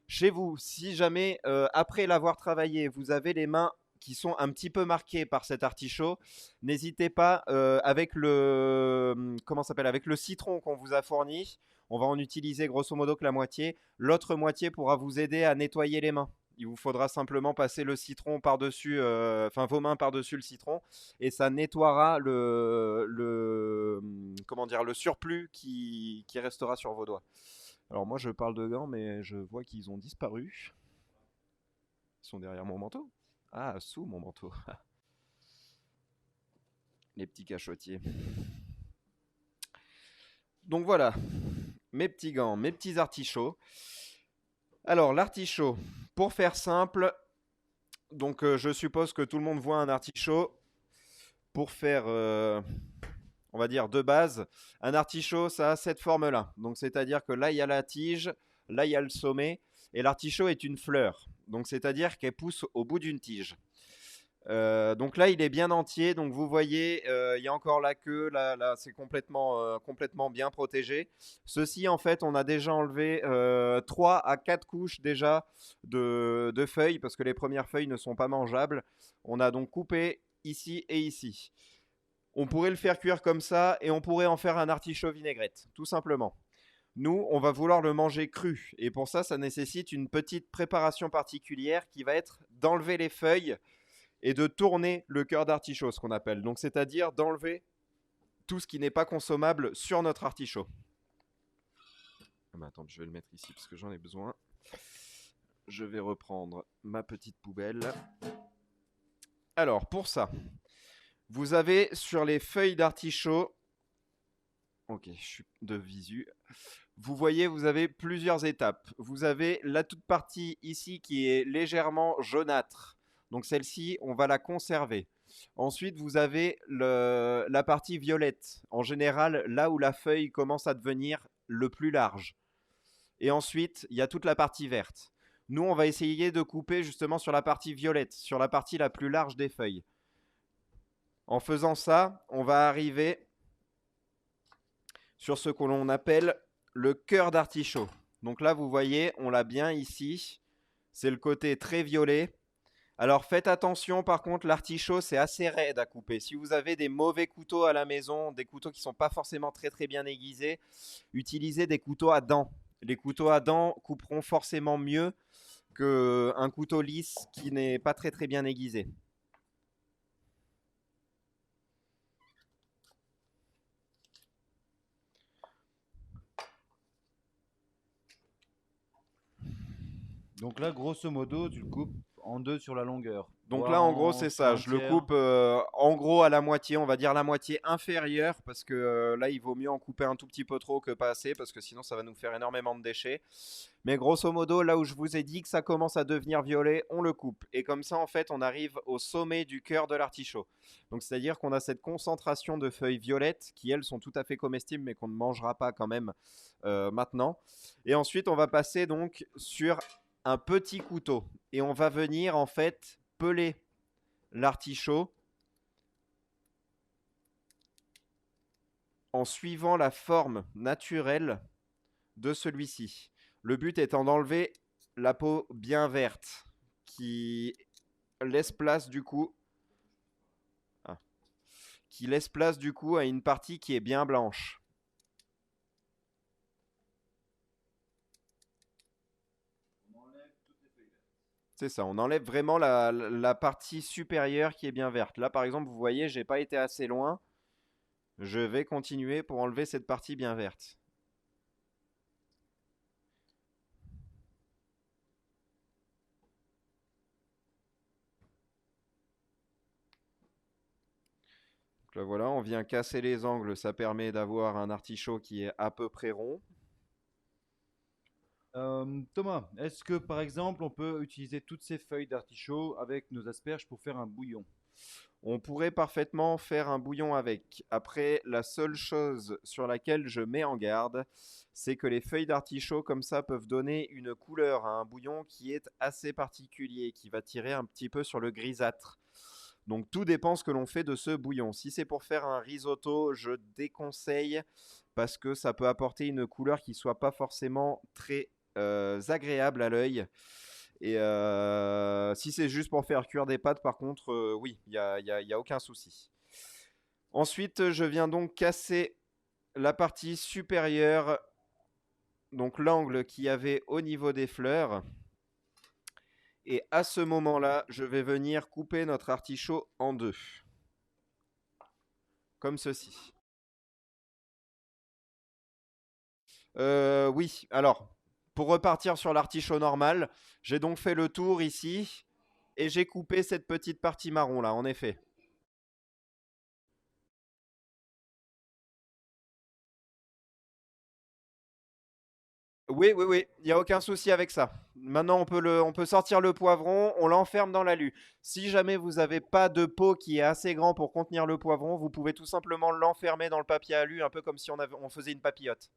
Chez vous, si jamais après l'avoir travaillé, vous avez les mains qui sont un petit peu marquées par cet artichaut, n'hésitez pas avec le comment s'appelle avec le citron qu'on vous a fourni. On va en utiliser grosso modo que la moitié. L'autre moitié pourra vous aider à nettoyer les mains. Il vous faudra simplement passer le citron par-dessus, enfin vos mains par-dessus le citron, et ça nettoiera comment dire, le surplus qui restera sur vos doigts. Alors moi je parle de gants, mais je vois qu'ils ont disparu. Ils sont derrière mon manteau. Ah, sous mon manteau. Les petits cachotiers. Donc voilà, mes petits gants, mes petits artichauts. Alors l'artichaut, pour faire simple, donc je suppose que tout le monde voit un artichaut. Pour faire, on va dire, de base, un artichaut, ça a cette forme-là. Donc c'est-à-dire que là, il y a la tige, là, il y a le sommet, et l'artichaut est une fleur. Donc c'est-à-dire qu'elle pousse au bout d'une tige. Donc là, il est bien entier. Donc vous voyez, il y a encore la queue. Là c'est complètement bien protégé. Ceci, en fait, on a déjà enlevé 3 à 4 couches déjà de feuilles parce que les premières feuilles ne sont pas mangeables. On a donc coupé ici et ici. On pourrait le faire cuire comme ça et on pourrait en faire un artichaut vinaigrette, tout simplement. Nous, on va vouloir le manger cru. Et pour ça, ça nécessite une petite préparation particulière qui va être d'enlever les feuilles et de tourner le cœur d'artichaut, ce qu'on appelle. Donc, c'est-à-dire d'enlever tout ce qui n'est pas consommable sur notre artichaut. Attends, je vais le mettre ici parce que j'en ai besoin. Je vais reprendre ma petite poubelle. Alors, pour ça, vous avez sur les feuilles d'artichaut... Ok, je suis de visu. Vous voyez, vous avez plusieurs étapes. Vous avez la toute partie ici qui est légèrement jaunâtre. Donc celle-ci, on va la conserver. Ensuite, vous avez la partie violette. En général, là où la feuille commence à devenir le plus large. Et ensuite, il y a toute la partie verte. Nous, on va essayer de couper justement sur la partie violette, sur la partie la plus large des feuilles. En faisant ça, on va arriver sur ce que l'on appelle le cœur d'artichaut. Donc là, vous voyez, on l'a bien ici. C'est le côté très violet. Alors faites attention, par contre, l'artichaut, c'est assez raide à couper. Si vous avez des mauvais couteaux à la maison, des couteaux qui ne sont pas forcément très bien aiguisés, utilisez des couteaux à dents. Les couteaux à dents couperont forcément mieux qu'un couteau lisse qui n'est pas très bien aiguisé. Donc là, grosso modo, tu le coupes en deux sur la longueur. Donc voire là, en gros, en c'est faire ça. un Je le tiers. coupe en gros à la moitié. On va dire la moitié inférieure parce que là, il vaut mieux en couper un tout petit peu trop que pas assez parce que sinon, ça va nous faire énormément de déchets. Mais grosso modo, là où je vous ai dit que ça commence à devenir violet, on le coupe. Et comme ça, en fait, on arrive au sommet du cœur de l'artichaut. Donc, c'est-à-dire qu'on a cette concentration de feuilles violettes qui, elles, sont tout à fait comestibles mais qu'on ne mangera pas quand même maintenant. Et ensuite, on va passer donc sur un petit couteau. Et on va venir, en fait, peler l'artichaut en suivant la forme naturelle de celui-ci. Le but étant d'enlever la peau bien verte qui laisse place du coup ah, à une partie qui est bien blanche. C'est ça, on enlève vraiment la partie supérieure qui est bien verte. Là par exemple, vous voyez, j'ai pas été assez loin. Je vais continuer pour enlever cette partie bien verte. Donc là voilà, on vient casser les angles, ça permet d'avoir un artichaut qui est à peu près rond. Thomas, est-ce que par exemple on peut utiliser toutes ces feuilles d'artichaut avec nos asperges pour faire un bouillon? On pourrait parfaitement faire un bouillon avec. Après, la seule chose sur laquelle je mets en garde, c'est que les feuilles d'artichaut comme ça peuvent donner une couleur à un bouillon qui est assez particulier, qui va tirer un petit peu sur le grisâtre. Donc tout dépend ce que l'on fait de ce bouillon. Si c'est pour faire un risotto, je déconseille parce que ça peut apporter une couleur qui soit pas forcément très agréable à l'œil. Et si c'est juste pour faire cuire des pâtes, par contre, oui, il y a aucun souci. Ensuite, je viens donc casser la partie supérieure, donc l'angle qu'il y avait au niveau des fleurs. Et à ce moment-là, je vais venir couper notre artichaut en deux. Comme ceci. Oui, alors, pour repartir sur l'artichaut normal, j'ai donc fait le tour ici. Et j'ai coupé cette petite partie marron là, en effet. Oui, oui, oui, il n'y a aucun souci avec ça. Maintenant, on peut sortir le poivron, on l'enferme dans l'alu. Si jamais vous n'avez pas de pot qui est assez grand pour contenir le poivron, vous pouvez tout simplement l'enfermer dans le papier alu, un peu comme si on faisait une papillote.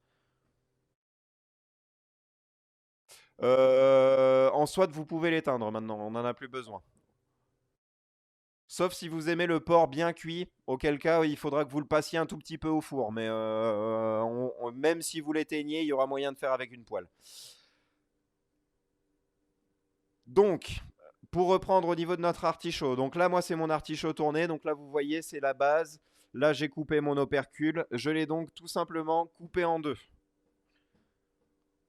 En soit, vous pouvez l'éteindre maintenant, on n'en a plus besoin. Sauf si vous aimez le porc bien cuit, auquel cas il faudra que vous le passiez un tout petit peu au four. Mais même si vous l'éteignez, il y aura moyen de faire avec une poêle. Donc, pour reprendre au niveau de notre artichaut, donc là, moi, c'est mon artichaut tourné. Donc là, vous voyez, c'est la base. Là, j'ai coupé mon opercule. Je l'ai donc tout simplement coupé en deux.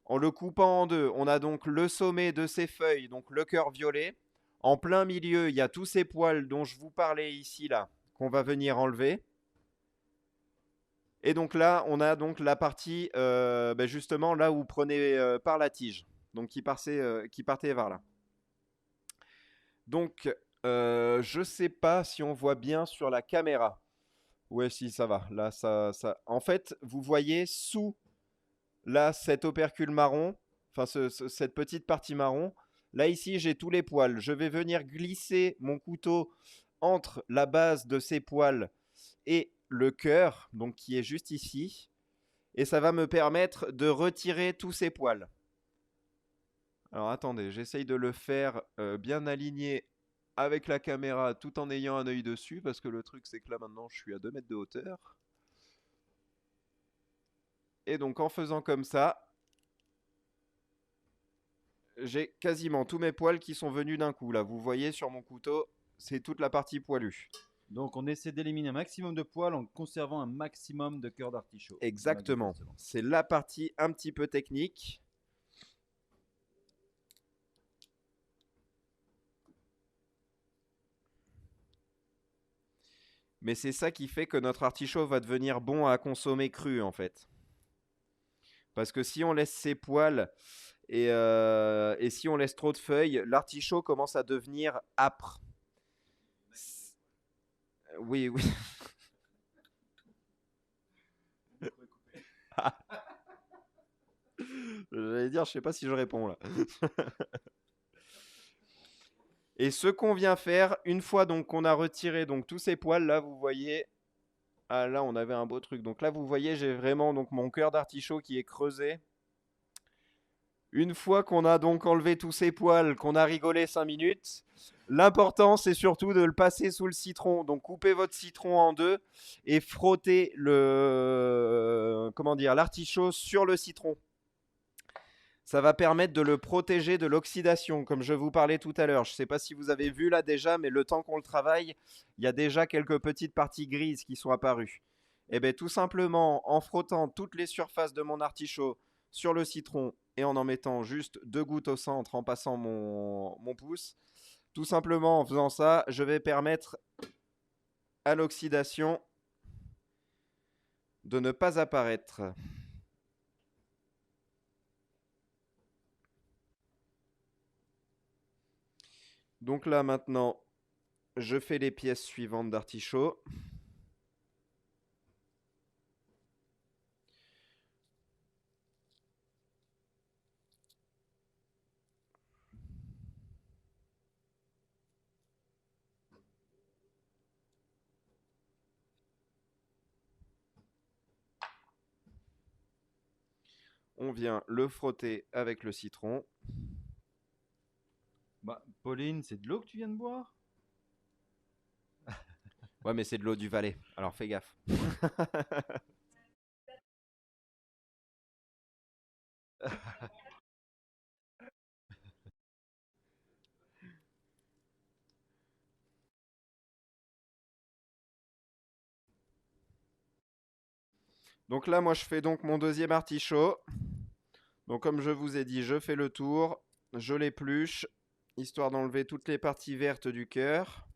En le coupant en deux, on a donc le sommet de ses feuilles, donc le cœur violet. En plein milieu, il y a tous ces poils dont je vous parlais ici, là, qu'on va venir enlever. Et donc là, on a donc la partie, justement, là où vous prenez par la tige. Donc qui partait vers là. Donc, je sais pas si on voit bien sur la caméra. Ouais, si, ça va. Là, ça. En fait, vous voyez sous là cet opercule marron, enfin cette petite partie marron. Là, ici, j'ai tous les poils. Je vais venir glisser mon couteau entre la base de ces poils et le cœur, donc qui est juste ici. Et ça va me permettre de retirer tous ces poils. Alors attendez, j'essaye de le faire bien aligné avec la caméra tout en ayant un œil dessus parce que le truc c'est que là maintenant je suis à 2 mètres de hauteur. Et donc en faisant comme ça, j'ai quasiment tous mes poils qui sont venus d'un coup. Là, vous voyez sur mon couteau, c'est toute la partie poilue. Donc on essaie d'éliminer un maximum de poils en conservant un maximum de cœur d'artichaut, comme on l'a dit Exactement. précédemment. C'est la partie un petit peu technique. Mais c'est ça qui fait que notre artichaut va devenir bon à consommer cru en fait. Parce que si on laisse ses poils et si on laisse trop de feuilles, l'artichaut commence à devenir âpre. Oui, oui. J'allais dire, je sais pas si je réponds là. Et ce qu'on vient faire, une fois donc qu'on a retiré donc tous ces poils, là vous voyez, ah là on avait un beau truc. Donc là vous voyez, j'ai vraiment donc mon cœur d'artichaut qui est creusé. Une fois qu'on a donc enlevé tous ces poils, qu'on a rigolé 5 minutes, l'important c'est surtout de le passer sous le citron. Donc coupez votre citron en deux et frottez le comment dire l'artichaut sur le citron. Ça va permettre de le protéger de l'oxydation, comme je vous parlais tout à l'heure. Je ne sais pas si vous avez vu là déjà, mais le temps qu'on le travaille, il y a déjà quelques petites parties grises qui sont apparues. Et bien tout simplement en frottant toutes les surfaces de mon artichaut sur le citron et en mettant juste 2 gouttes au centre en passant mon pouce, tout simplement en faisant ça, je vais permettre à l'oxydation de ne pas apparaître. Donc là maintenant, je fais les pièces suivantes d'artichaut. On vient le frotter avec le citron. Bah, Pauline, c'est de l'eau que tu viens de boire? Ouais, mais c'est de l'eau du Valais, alors fais gaffe. Donc là, moi, je fais donc mon deuxième artichaut. Donc comme je vous ai dit, je fais le tour, je l'épluche, histoire d'enlever toutes les parties vertes du cœur.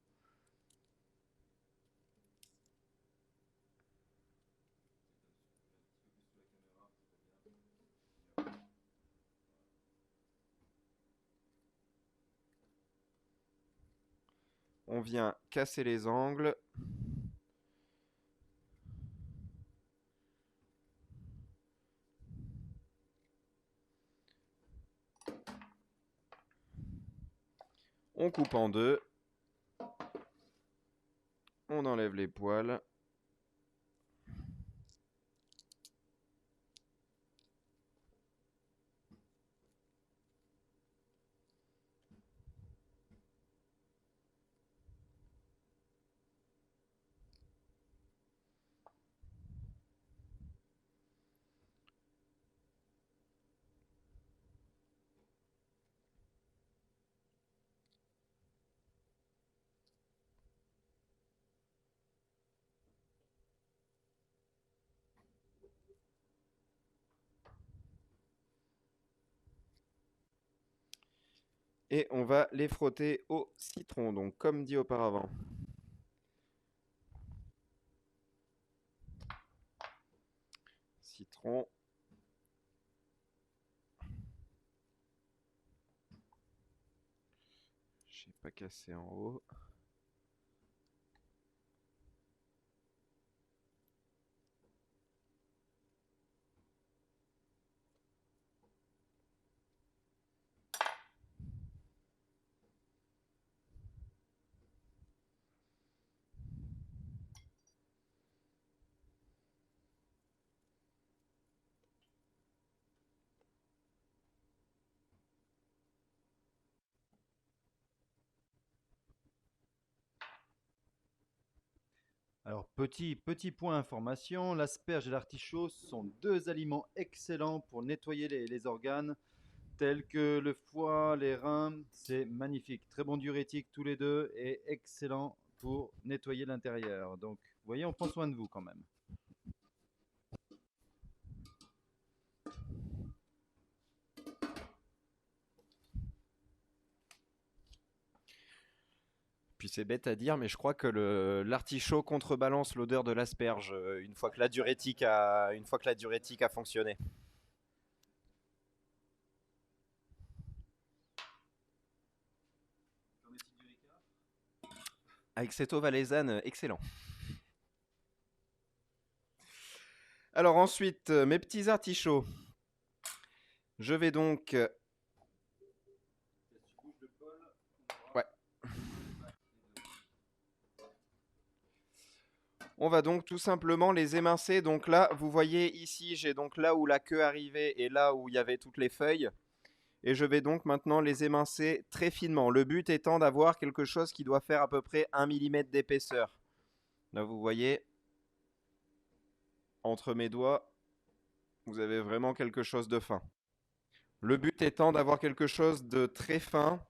On vient casser les angles. On coupe en deux. On enlève les poils. Et on va les frotter au citron, donc comme dit auparavant. Citron. Je n'ai pas cassé en haut. Alors, petit point information, l'asperge et l'artichaut sont deux aliments excellents pour nettoyer les organes, tels que le foie, les reins. C'est magnifique. Très bon diurétique tous les deux et excellent pour nettoyer l'intérieur. Donc, vous voyez, on prend soin de vous quand même. Puis c'est bête à dire, mais je crois que l'artichaut contrebalance l'odeur de l'asperge une fois que une fois que la diurétique a fonctionné. avec cette eau valaisanne, excellent. Alors ensuite, mes petits artichauts. Je vais donc... Ouais. On va donc tout simplement les émincer. Donc là, vous voyez ici, j'ai donc là où la queue arrivait et là où il y avait toutes les feuilles. Et je vais donc maintenant les émincer très finement. Le but étant d'avoir quelque chose qui doit faire à peu près 1 mm d'épaisseur. Là, vous voyez, entre mes doigts, vous avez vraiment quelque chose de fin. Le but étant d'avoir quelque chose de très fin,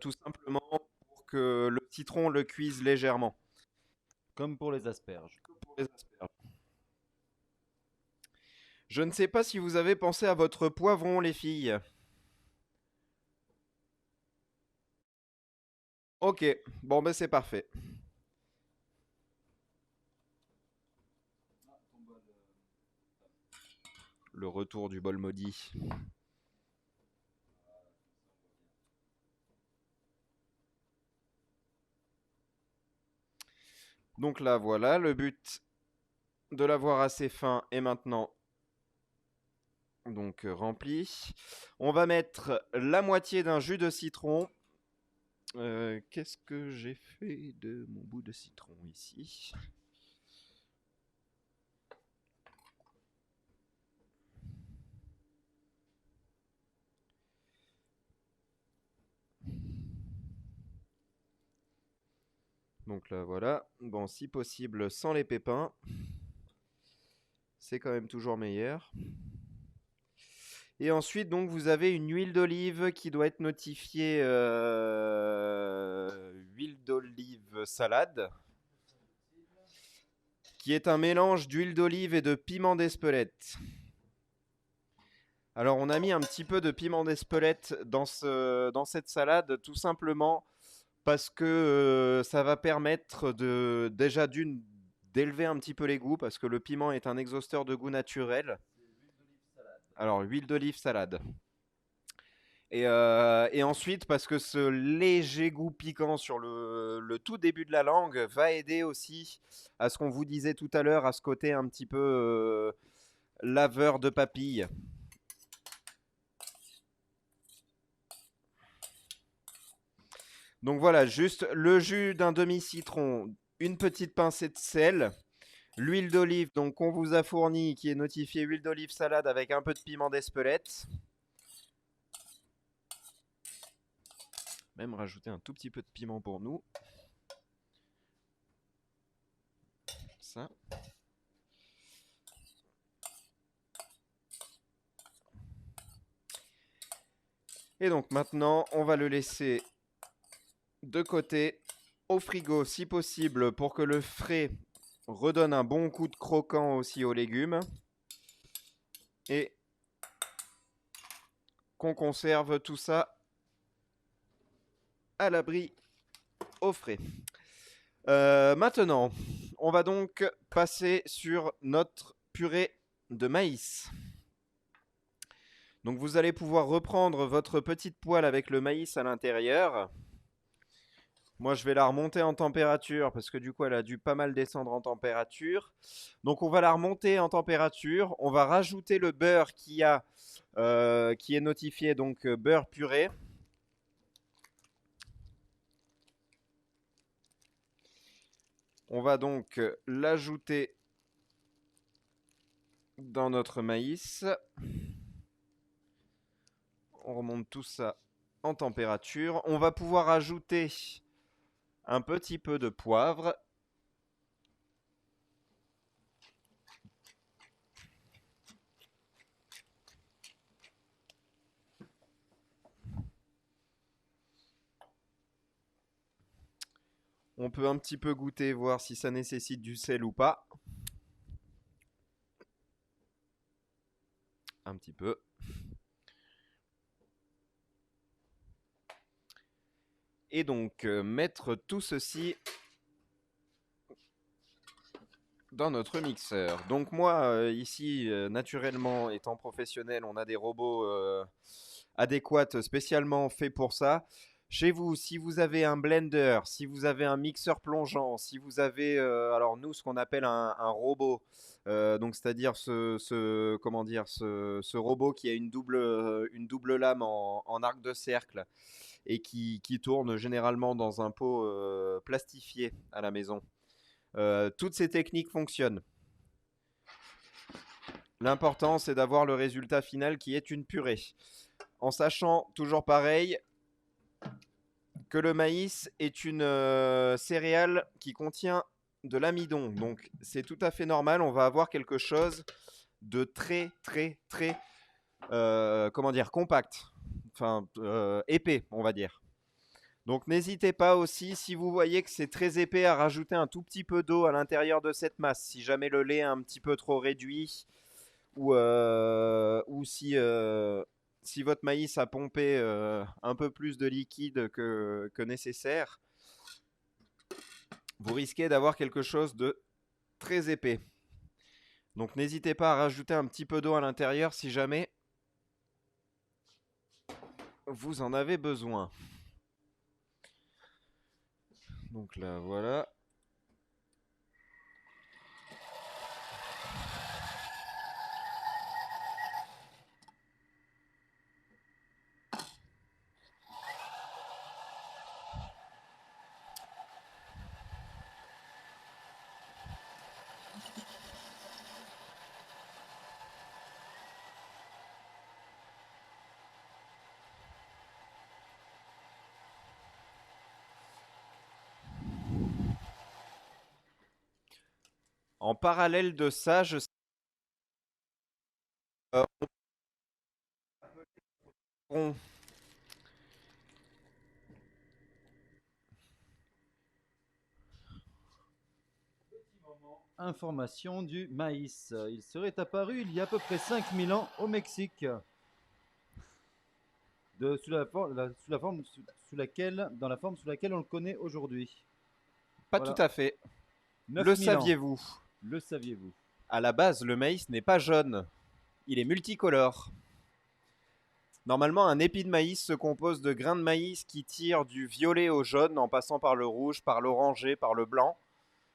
tout simplement pour que le citron le cuise légèrement. Comme pour les asperges. Pour les asperges. Je ne sais pas si vous avez pensé à votre poivron, les filles. Ok, bon ben c'est parfait. Le retour du bol maudit. Donc là, voilà, le but de l'avoir assez fin est maintenant donc rempli. On va mettre la moitié d'un jus de citron. Qu'est-ce que j'ai fait de mon bout de citron ici? Donc là, voilà. Bon, si possible, sans les pépins. C'est quand même toujours meilleur. Et ensuite, donc, vous avez une huile d'olive qui doit être notifiée huile d'olive salade, qui est un mélange d'huile d'olive et de piment d'Espelette. Alors, on a mis un petit peu de piment d'Espelette dans cette salade, tout simplement parce que ça va permettre déjà d'élever un petit peu les goûts, parce que le piment est un exhausteur de goût naturel. Alors, huile d'olive salade. Et ensuite, parce que ce léger goût piquant sur le tout début de la langue va aider aussi à ce qu'on vous disait tout à l'heure, à ce côté un petit peu laveur de papilles. Donc voilà, juste le jus d'un demi-citron, une petite pincée de sel, l'huile d'olive donc qu'on vous a fournie, qui est notifiée huile d'olive salade avec un peu de piment d'Espelette. Même rajouter un tout petit peu de piment pour nous. Ça. Et donc maintenant, on va le laisser de côté au frigo si possible pour que le frais redonne un bon coup de croquant aussi aux légumes et qu'on conserve tout ça à l'abri au frais. Maintenant, on va donc passer sur notre purée de maïs. Donc vous allez pouvoir reprendre votre petite poêle avec le maïs à l'intérieur. Moi, je vais la remonter en température parce que du coup, elle a dû pas mal descendre en température. Donc, on va la remonter en température. On va rajouter le beurre qui est notifié, donc beurre puré. On va donc l'ajouter dans notre maïs. On remonte tout ça en température. On va pouvoir ajouter un petit peu de poivre. On peut un petit peu goûter, voir si ça nécessite du sel ou pas. Un petit peu. Et donc, mettre tout ceci dans notre mixeur. Donc moi, ici, naturellement, étant professionnel, on a des robots adéquats spécialement faits pour ça. Chez vous, si vous avez un blender, si vous avez un mixeur plongeant, si vous avez, alors nous, ce qu'on appelle un robot, donc c'est-à-dire comment dire, ce robot qui a une double lame en arc de cercle et qui tourne généralement dans un pot plastifié à la maison. Toutes ces techniques fonctionnent. L'important, c'est d'avoir le résultat final qui est une purée. En sachant, toujours pareil, que le maïs est une céréale qui contient de l'amidon. Donc c'est tout à fait normal, on va avoir quelque chose de très comment dire, compact, enfin épais, on va dire. Donc n'hésitez pas aussi, si vous voyez que c'est très épais, à rajouter un tout petit peu d'eau à l'intérieur de cette masse. Si jamais le lait est un petit peu trop réduit, ou si votre maïs a pompé un peu plus de liquide que nécessaire, vous risquez d'avoir quelque chose de très épais. Donc n'hésitez pas à rajouter un petit peu d'eau à l'intérieur si jamais vous en avez besoin. Donc là, voilà. En parallèle de ça, on- Information du maïs. Il serait apparu il y a à peu près 5000 ans au Mexique, dans la forme sous laquelle on le connaît aujourd'hui. pas tout Voilà, à fait. Le 9000 ans. saviez-vous? Le saviez-vous? À la base, le maïs n'est pas jaune. Il est multicolore. Normalement, un épi de maïs se compose de grains de maïs qui tirent du violet au jaune en passant par le rouge, par l'orangé, par le blanc,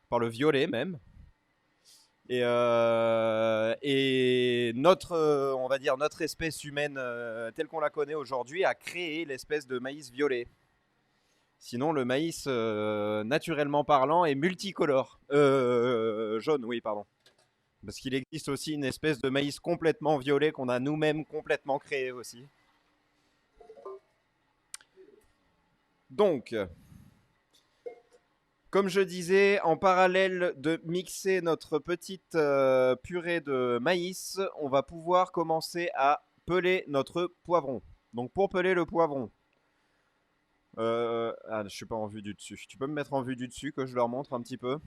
par le violet même. Et notre, on va dire, notre espèce humaine telle qu'on la connaît aujourd'hui a créé l'espèce de maïs violet. Sinon, le maïs, naturellement parlant, est multicolore. Jaune, oui, pardon. Parce qu'il existe aussi une espèce de maïs complètement violet qu'on a nous-mêmes complètement créé aussi. Donc, comme je disais, en parallèle de mixer notre petite purée de maïs, on va pouvoir commencer à peler notre poivron. Donc pour peler le poivron, je suis pas en vue du dessus. Tu peux me mettre en vue du dessus que je leur montre un petit peu.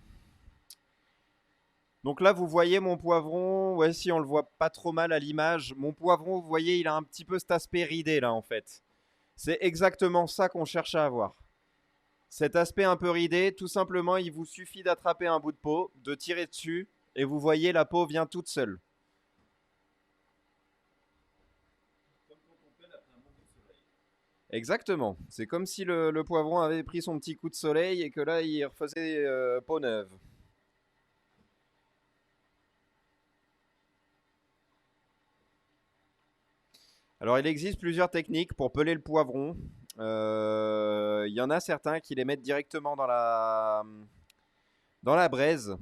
Donc là, vous voyez mon poivron. Ouais, si on le voit pas trop mal à l'image, mon poivron, vous voyez, il a un petit peu cet aspect ridé là en fait. C'est exactement ça qu'on cherche à avoir. Cet aspect un peu ridé, tout simplement, il vous suffit d'attraper un bout de peau, de tirer dessus, et vous voyez, la peau vient toute seule. Exactement. C'est comme si le poivron avait pris son petit coup de soleil et que là, il refaisait peau neuve. Alors, il existe plusieurs techniques pour peler le poivron. Il y en a certains qui les mettent directement dans la braise,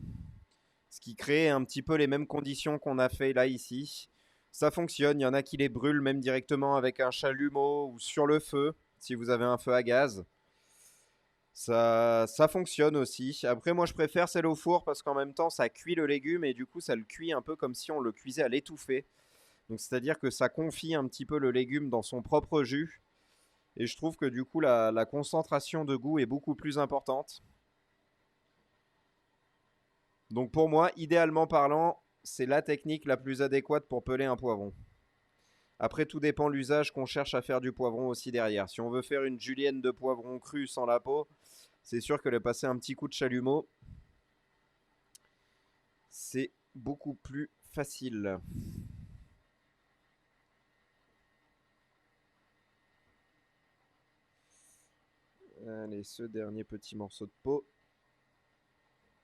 ce qui crée un petit peu les mêmes conditions qu'on a fait là ici. Ça fonctionne, il y en a qui les brûlent même directement avec un chalumeau ou sur le feu, si vous avez un feu à gaz. Ça fonctionne aussi. Après, moi, je préfère celle au four parce qu'en même temps, ça cuit le légume et du coup, ça le cuit un peu comme si on le cuisait à l'étouffée. Donc, c'est-à-dire que ça confie un petit peu le légume dans son propre jus. Et je trouve que du coup, la concentration de goût est beaucoup plus importante. Donc, pour moi, idéalement parlant, c'est la technique la plus adéquate pour peler un poivron. Après, tout dépend de l'usage qu'on cherche à faire du poivron aussi derrière. Si on veut faire une julienne de poivron cru sans la peau, c'est sûr que le passer un petit coup de chalumeau, c'est beaucoup plus facile. Allez, ce dernier petit morceau de peau.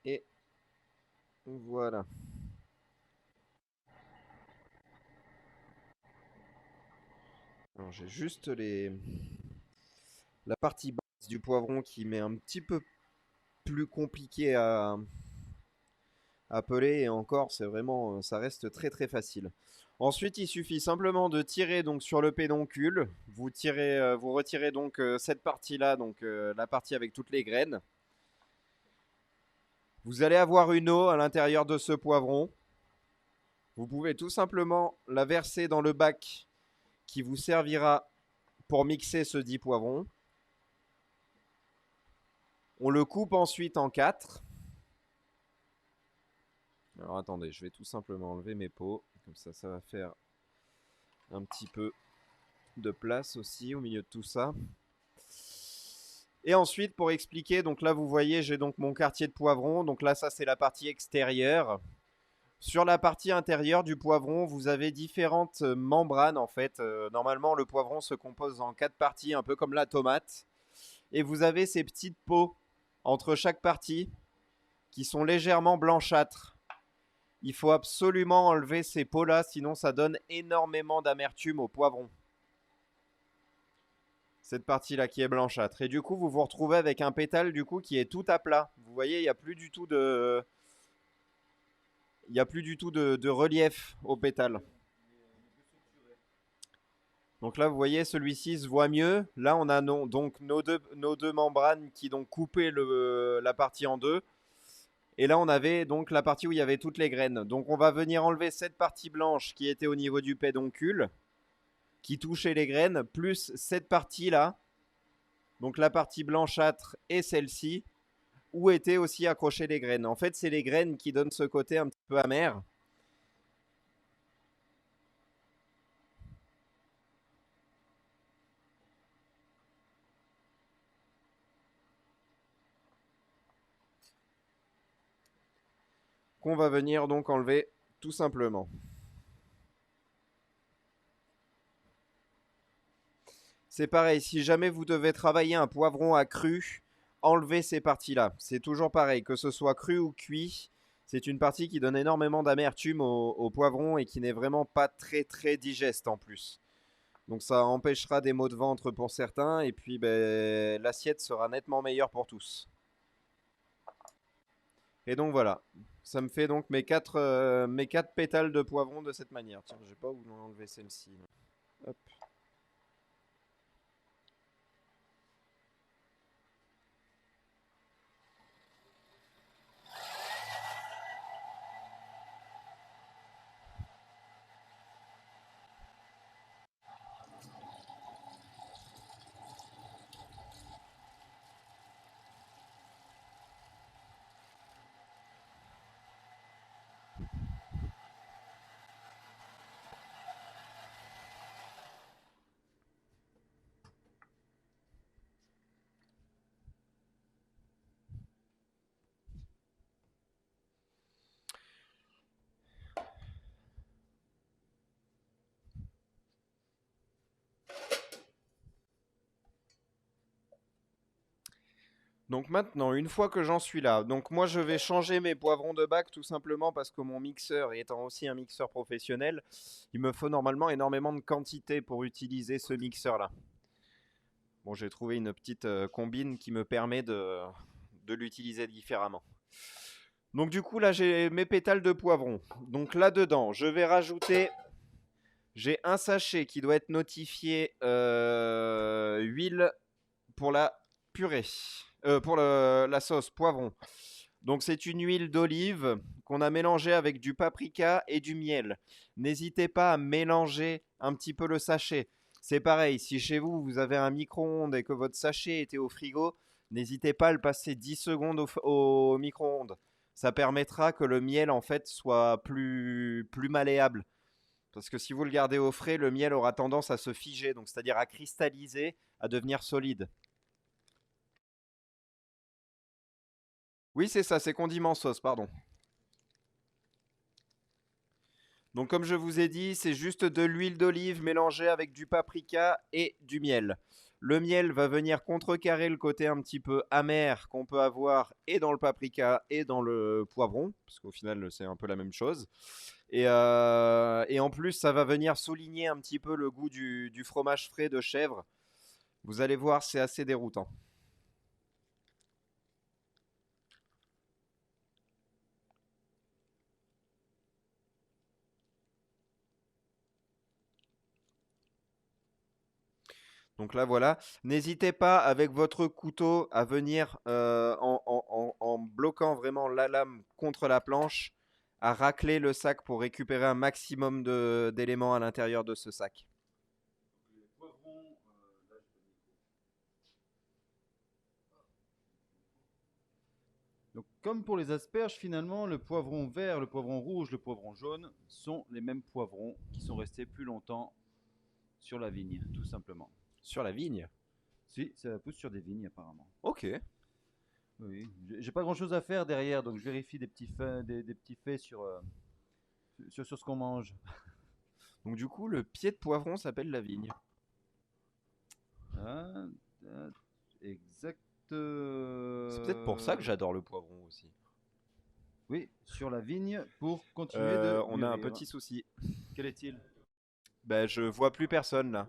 Et voilà. Alors j'ai juste la partie basse du poivron qui m'est un petit peu plus compliqué à peler et encore c'est vraiment ça reste très très facile. Ensuite, il suffit simplement de tirer donc sur le pédoncule. Vous tirez, vous retirez donc cette partie-là, donc la partie avec toutes les graines. Vous allez avoir une eau à l'intérieur de ce poivron. Vous pouvez tout simplement la verser dans le bac qui vous servira pour mixer ce dit poivron. On le coupe ensuite en 4. Alors attendez, je vais tout simplement enlever mes pots. Comme ça va faire un petit peu de place aussi au milieu de tout ça. Et ensuite, pour expliquer, donc là vous voyez, j'ai donc mon quartier de poivron. Donc là, ça c'est la partie extérieure. Sur la partie intérieure du poivron, vous avez différentes membranes en fait. Normalement, le poivron se compose en 4 parties, un peu comme la tomate. Et vous avez ces petites peaux entre chaque partie qui sont légèrement blanchâtres. Il faut absolument enlever ces peaux-là, sinon ça donne énormément d'amertume au poivron. Cette partie-là qui est blanchâtre. Et du coup, vous vous retrouvez avec un pétale du coup qui est tout à plat. Vous voyez, il n'y a plus du tout de... Il n'y a plus du tout de relief au pétale. Donc là, vous voyez, celui-ci se voit mieux. Là, on a donc nos deux membranes qui donc coupaient la partie en deux. Et là, on avait donc la partie où il y avait toutes les graines. Donc on va venir enlever cette partie blanche qui était au niveau du pédoncule, qui touchait les graines, plus cette partie-là, donc la partie blanchâtre et celle-ci, où étaient aussi accrochées les graines. En fait, c'est les graines qui donnent ce côté un petit peu amer. Qu'on va venir donc enlever tout simplement. C'est pareil, si jamais vous devez travailler un poivron à cru, enlevez ces parties-là. C'est toujours pareil, que ce soit cru ou cuit, c'est une partie qui donne énormément d'amertume au poivron et qui n'est vraiment pas très très digeste en plus. Donc ça empêchera des maux de ventre pour certains et puis ben, l'assiette sera nettement meilleure pour tous. Et donc voilà, ça me fait donc mes quatre pétales de poivron de cette manière. Tiens, je vais pas où enlever celle-ci. Hop. Donc maintenant, une fois que j'en suis là, donc moi je vais changer mes poivrons de bac tout simplement parce que mon mixeur étant aussi un mixeur professionnel, il me faut normalement énormément de quantité pour utiliser ce mixeur-là. Bon, j'ai trouvé une petite combine qui me permet de l'utiliser différemment. Donc du coup là j'ai mes pétales de poivron. Donc là-dedans, je vais rajouter, j'ai un sachet qui doit être notifié huile pour la purée, pour la sauce poivron. Donc c'est une huile d'olive qu'on a mélangée avec du paprika et du miel. N'hésitez pas à mélanger un petit peu le sachet. C'est pareil, si chez vous vous avez un micro-ondes et que votre sachet était au frigo, n'hésitez pas à le passer 10 secondes au micro-ondes. Ça permettra que le miel en fait soit plus malléable. Parce que si vous le gardez au frais, le miel aura tendance à se figer, donc c'est-à-dire à cristalliser, à devenir solide. Oui, c'est ça, c'est condiment sauce, pardon. Donc comme je vous ai dit, c'est juste de l'huile d'olive mélangée avec du paprika et du miel. Le miel va venir contrecarrer le côté un petit peu amer qu'on peut avoir et dans le paprika et dans le poivron, parce qu'au final c'est un peu la même chose. Et en plus, ça va venir souligner un petit peu le goût du fromage frais de chèvre. Vous allez voir, c'est assez déroutant. Donc là, voilà. N'hésitez pas avec votre couteau à venir en bloquant vraiment la lame contre la planche, à racler le sac pour récupérer un maximum d'éléments à l'intérieur de ce sac. Les poivrons, là, donc, comme pour les asperges, finalement, le poivron vert, le poivron rouge, le poivron jaune sont les mêmes poivrons qui sont restés plus longtemps sur la vigne, tout simplement. Sur la vigne. Si, ça pousse sur des vignes apparemment. Ok. Oui, j'ai pas grand chose à faire derrière, donc je vérifie des petits faits sur ce qu'on mange. Donc du coup, le pied de poivron s'appelle la vigne. Ah, ah, exact. C'est peut-être pour ça que j'adore le poivron aussi. Oui, sur la vigne pour continuer de On a un mûrir. petit souci. Quel est-il? Ben, je vois plus personne là.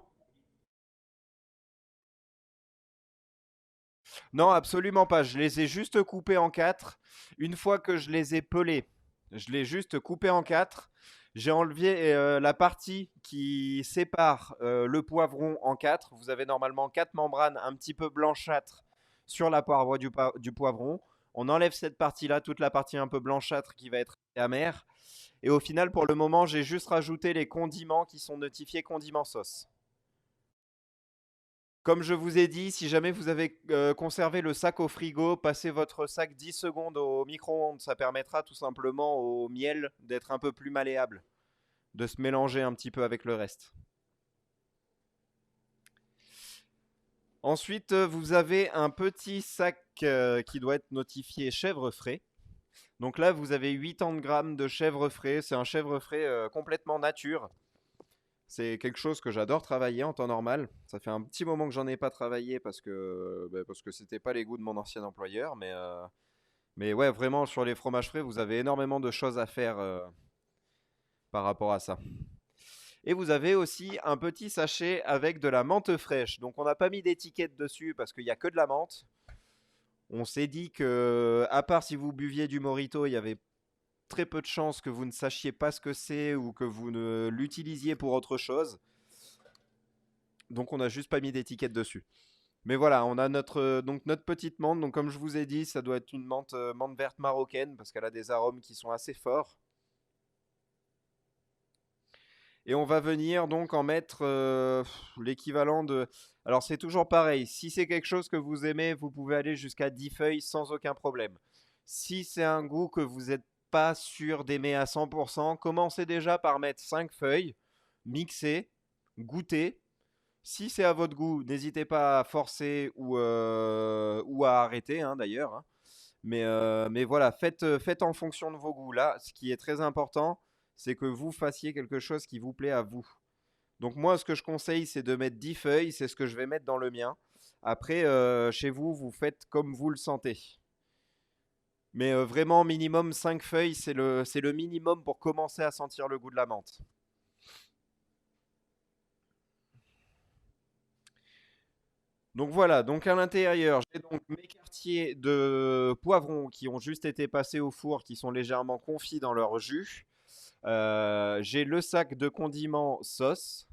Non, absolument pas. Je les ai juste coupés en quatre. Une fois que je les ai pelés, je les ai juste coupés en quatre. J'ai enlevé la partie qui sépare le poivron en quatre. Vous avez normalement quatre membranes un petit peu blanchâtres sur la paroi du poivron. On enlève cette partie-là, toute la partie un peu blanchâtre qui va être amère. Et au final, pour le moment, j'ai juste rajouté les condiments qui sont notifiés condiments sauce. Comme je vous ai dit, si jamais vous avez conservé le sac au frigo, passez votre sac 10 secondes au micro-ondes. Ça permettra tout simplement au miel d'être un peu plus malléable, de se mélanger un petit peu avec le reste. Ensuite, vous avez un petit sac qui doit être notifié chèvre frais. Donc là, vous avez 80 grammes de chèvre frais. C'est un chèvre frais complètement nature. C'est quelque chose que j'adore travailler en temps normal. Ça fait un petit moment que j'en ai pas travaillé parce que c'était pas les goûts de mon ancien employeur. Mais ouais, vraiment, sur les fromages frais, vous avez énormément de choses à faire par rapport à ça. Et vous avez aussi un petit sachet avec de la menthe fraîche. Donc on n'a pas mis d'étiquette dessus parce qu'il n'y a que de la menthe. On s'est dit que, à part si vous buviez du Morito, il y avait très peu de chances que vous ne sachiez pas ce que c'est ou que vous ne l'utilisiez pour autre chose. Donc on n'a juste pas mis d'étiquette dessus. Mais voilà, on a donc notre petite menthe. Donc comme je vous ai dit, ça doit être une menthe verte marocaine parce qu'elle a des arômes qui sont assez forts. Et on va venir donc en mettre l'équivalent de... Alors c'est toujours pareil, si c'est quelque chose que vous aimez, vous pouvez aller jusqu'à 10 feuilles sans aucun problème. Si c'est un goût que vous n'êtes pas sûr d'aimer à 100%, commencez déjà par mettre 5 feuilles, mixer, goûter. Si c'est à votre goût, n'hésitez pas à forcer ou à arrêter d'ailleurs, hein. Mais voilà, faites en fonction de vos goûts. Là, ce qui est très important, c'est que vous fassiez quelque chose qui vous plaît à vous. Donc moi, ce que je conseille, c'est de mettre 10 feuilles. C'est ce que je vais mettre dans le mien. Après, chez vous, vous faites comme vous le sentez. Mais vraiment, minimum 5 feuilles, c'est le minimum pour commencer à sentir le goût de la menthe. Donc voilà, donc à l'intérieur, j'ai donc mes quartiers de poivrons qui ont juste été passés au four, qui sont légèrement confits dans leur jus. J'ai le sac de condiments sauce.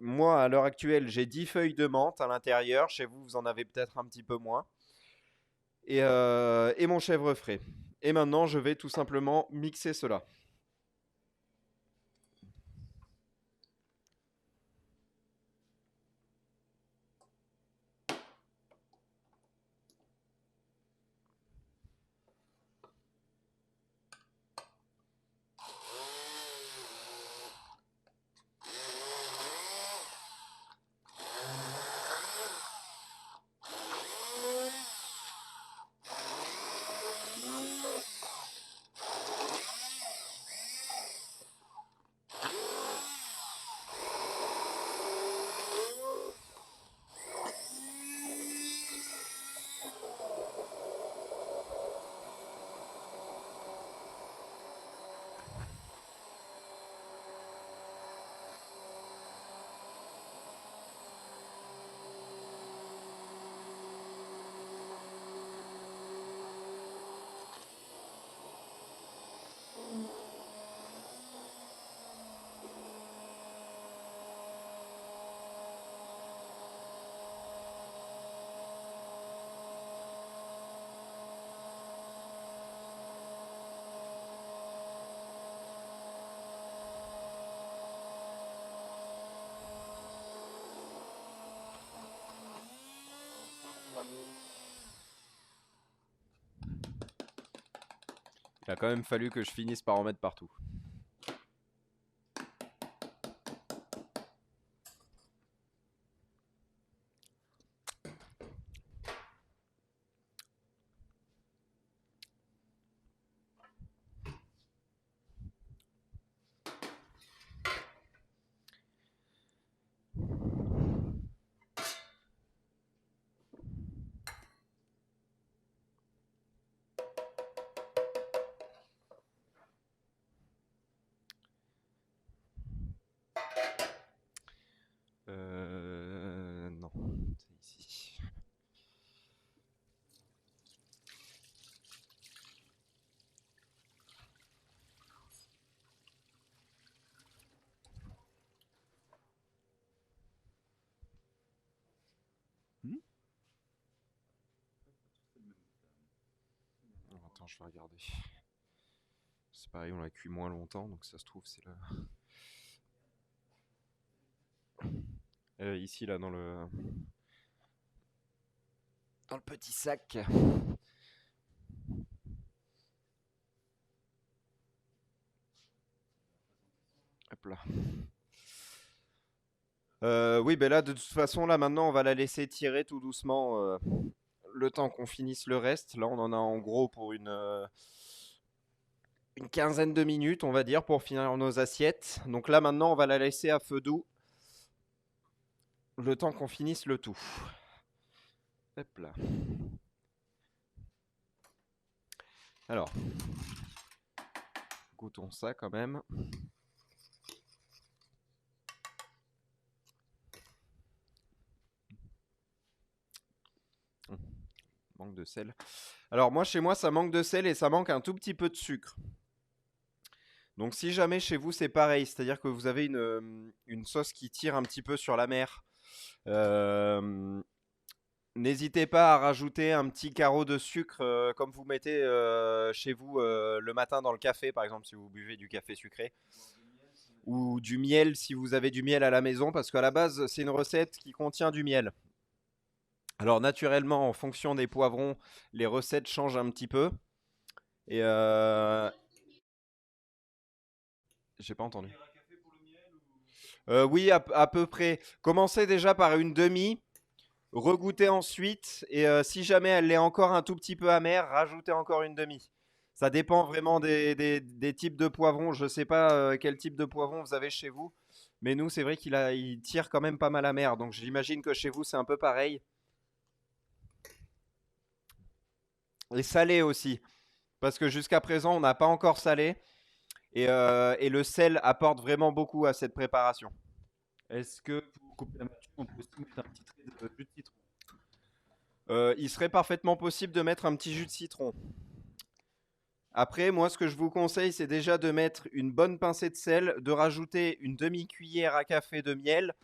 Moi, à l'heure actuelle, j'ai 10 feuilles de menthe à l'intérieur. Chez vous, vous en avez peut-être un petit peu moins. Et mon chèvre frais. Et maintenant, je vais tout simplement mixer cela. Il a quand même fallu que je finisse par en mettre partout. Non, c'est ici. Hmm. Attends, je vais regarder. C'est pareil, on l'a cuit moins longtemps, donc ça se trouve, c'est là. Ici, là, dans le petit sac. Hop là. Oui, ben là, de toute façon, là, maintenant, on va la laisser tirer tout doucement le temps qu'on finisse le reste. Là, on en a en gros pour une quinzaine de minutes, on va dire, pour finir nos assiettes. Donc là, maintenant, on va la laisser à feu doux le temps qu'on finisse le tout. Hop là. Alors, goûtons ça quand même. Manque de sel. Alors moi, chez moi, ça manque de sel et ça manque un tout petit peu de sucre. Donc si jamais chez vous c'est pareil, c'est-à-dire que vous avez une sauce qui tire un petit peu sur la mer, n'hésitez pas à rajouter un petit carreau de sucre comme vous mettez chez vous le matin dans le café, par exemple si vous buvez du café sucré. Ou du miel si vous avez du miel à la maison, parce qu'à la base c'est une recette qui contient du miel. Alors naturellement, en fonction des poivrons, les recettes changent un petit peu. Et j'ai pas entendu. Oui, à peu près. Commencez déjà par une demi, regoutez ensuite, et si jamais elle est encore un tout petit peu amère, rajoutez encore une demi. Ça dépend vraiment des types de poivrons. Je sais pas quel type de poivron vous avez chez vous, mais nous, c'est vrai il tire quand même pas mal amer. Donc j'imagine que chez vous, c'est un peu pareil. Et salé aussi, parce que jusqu'à présent, on n'a pas encore salé, et le sel apporte vraiment beaucoup à cette préparation. Est-ce que pour couper l'amertume, on peut aussi mettre un petit trait de jus de citron? Il serait parfaitement possible de mettre un petit jus de citron. Après, moi, ce que je vous conseille, c'est déjà de mettre une bonne pincée de sel, de rajouter une demi-cuillère à café de miel,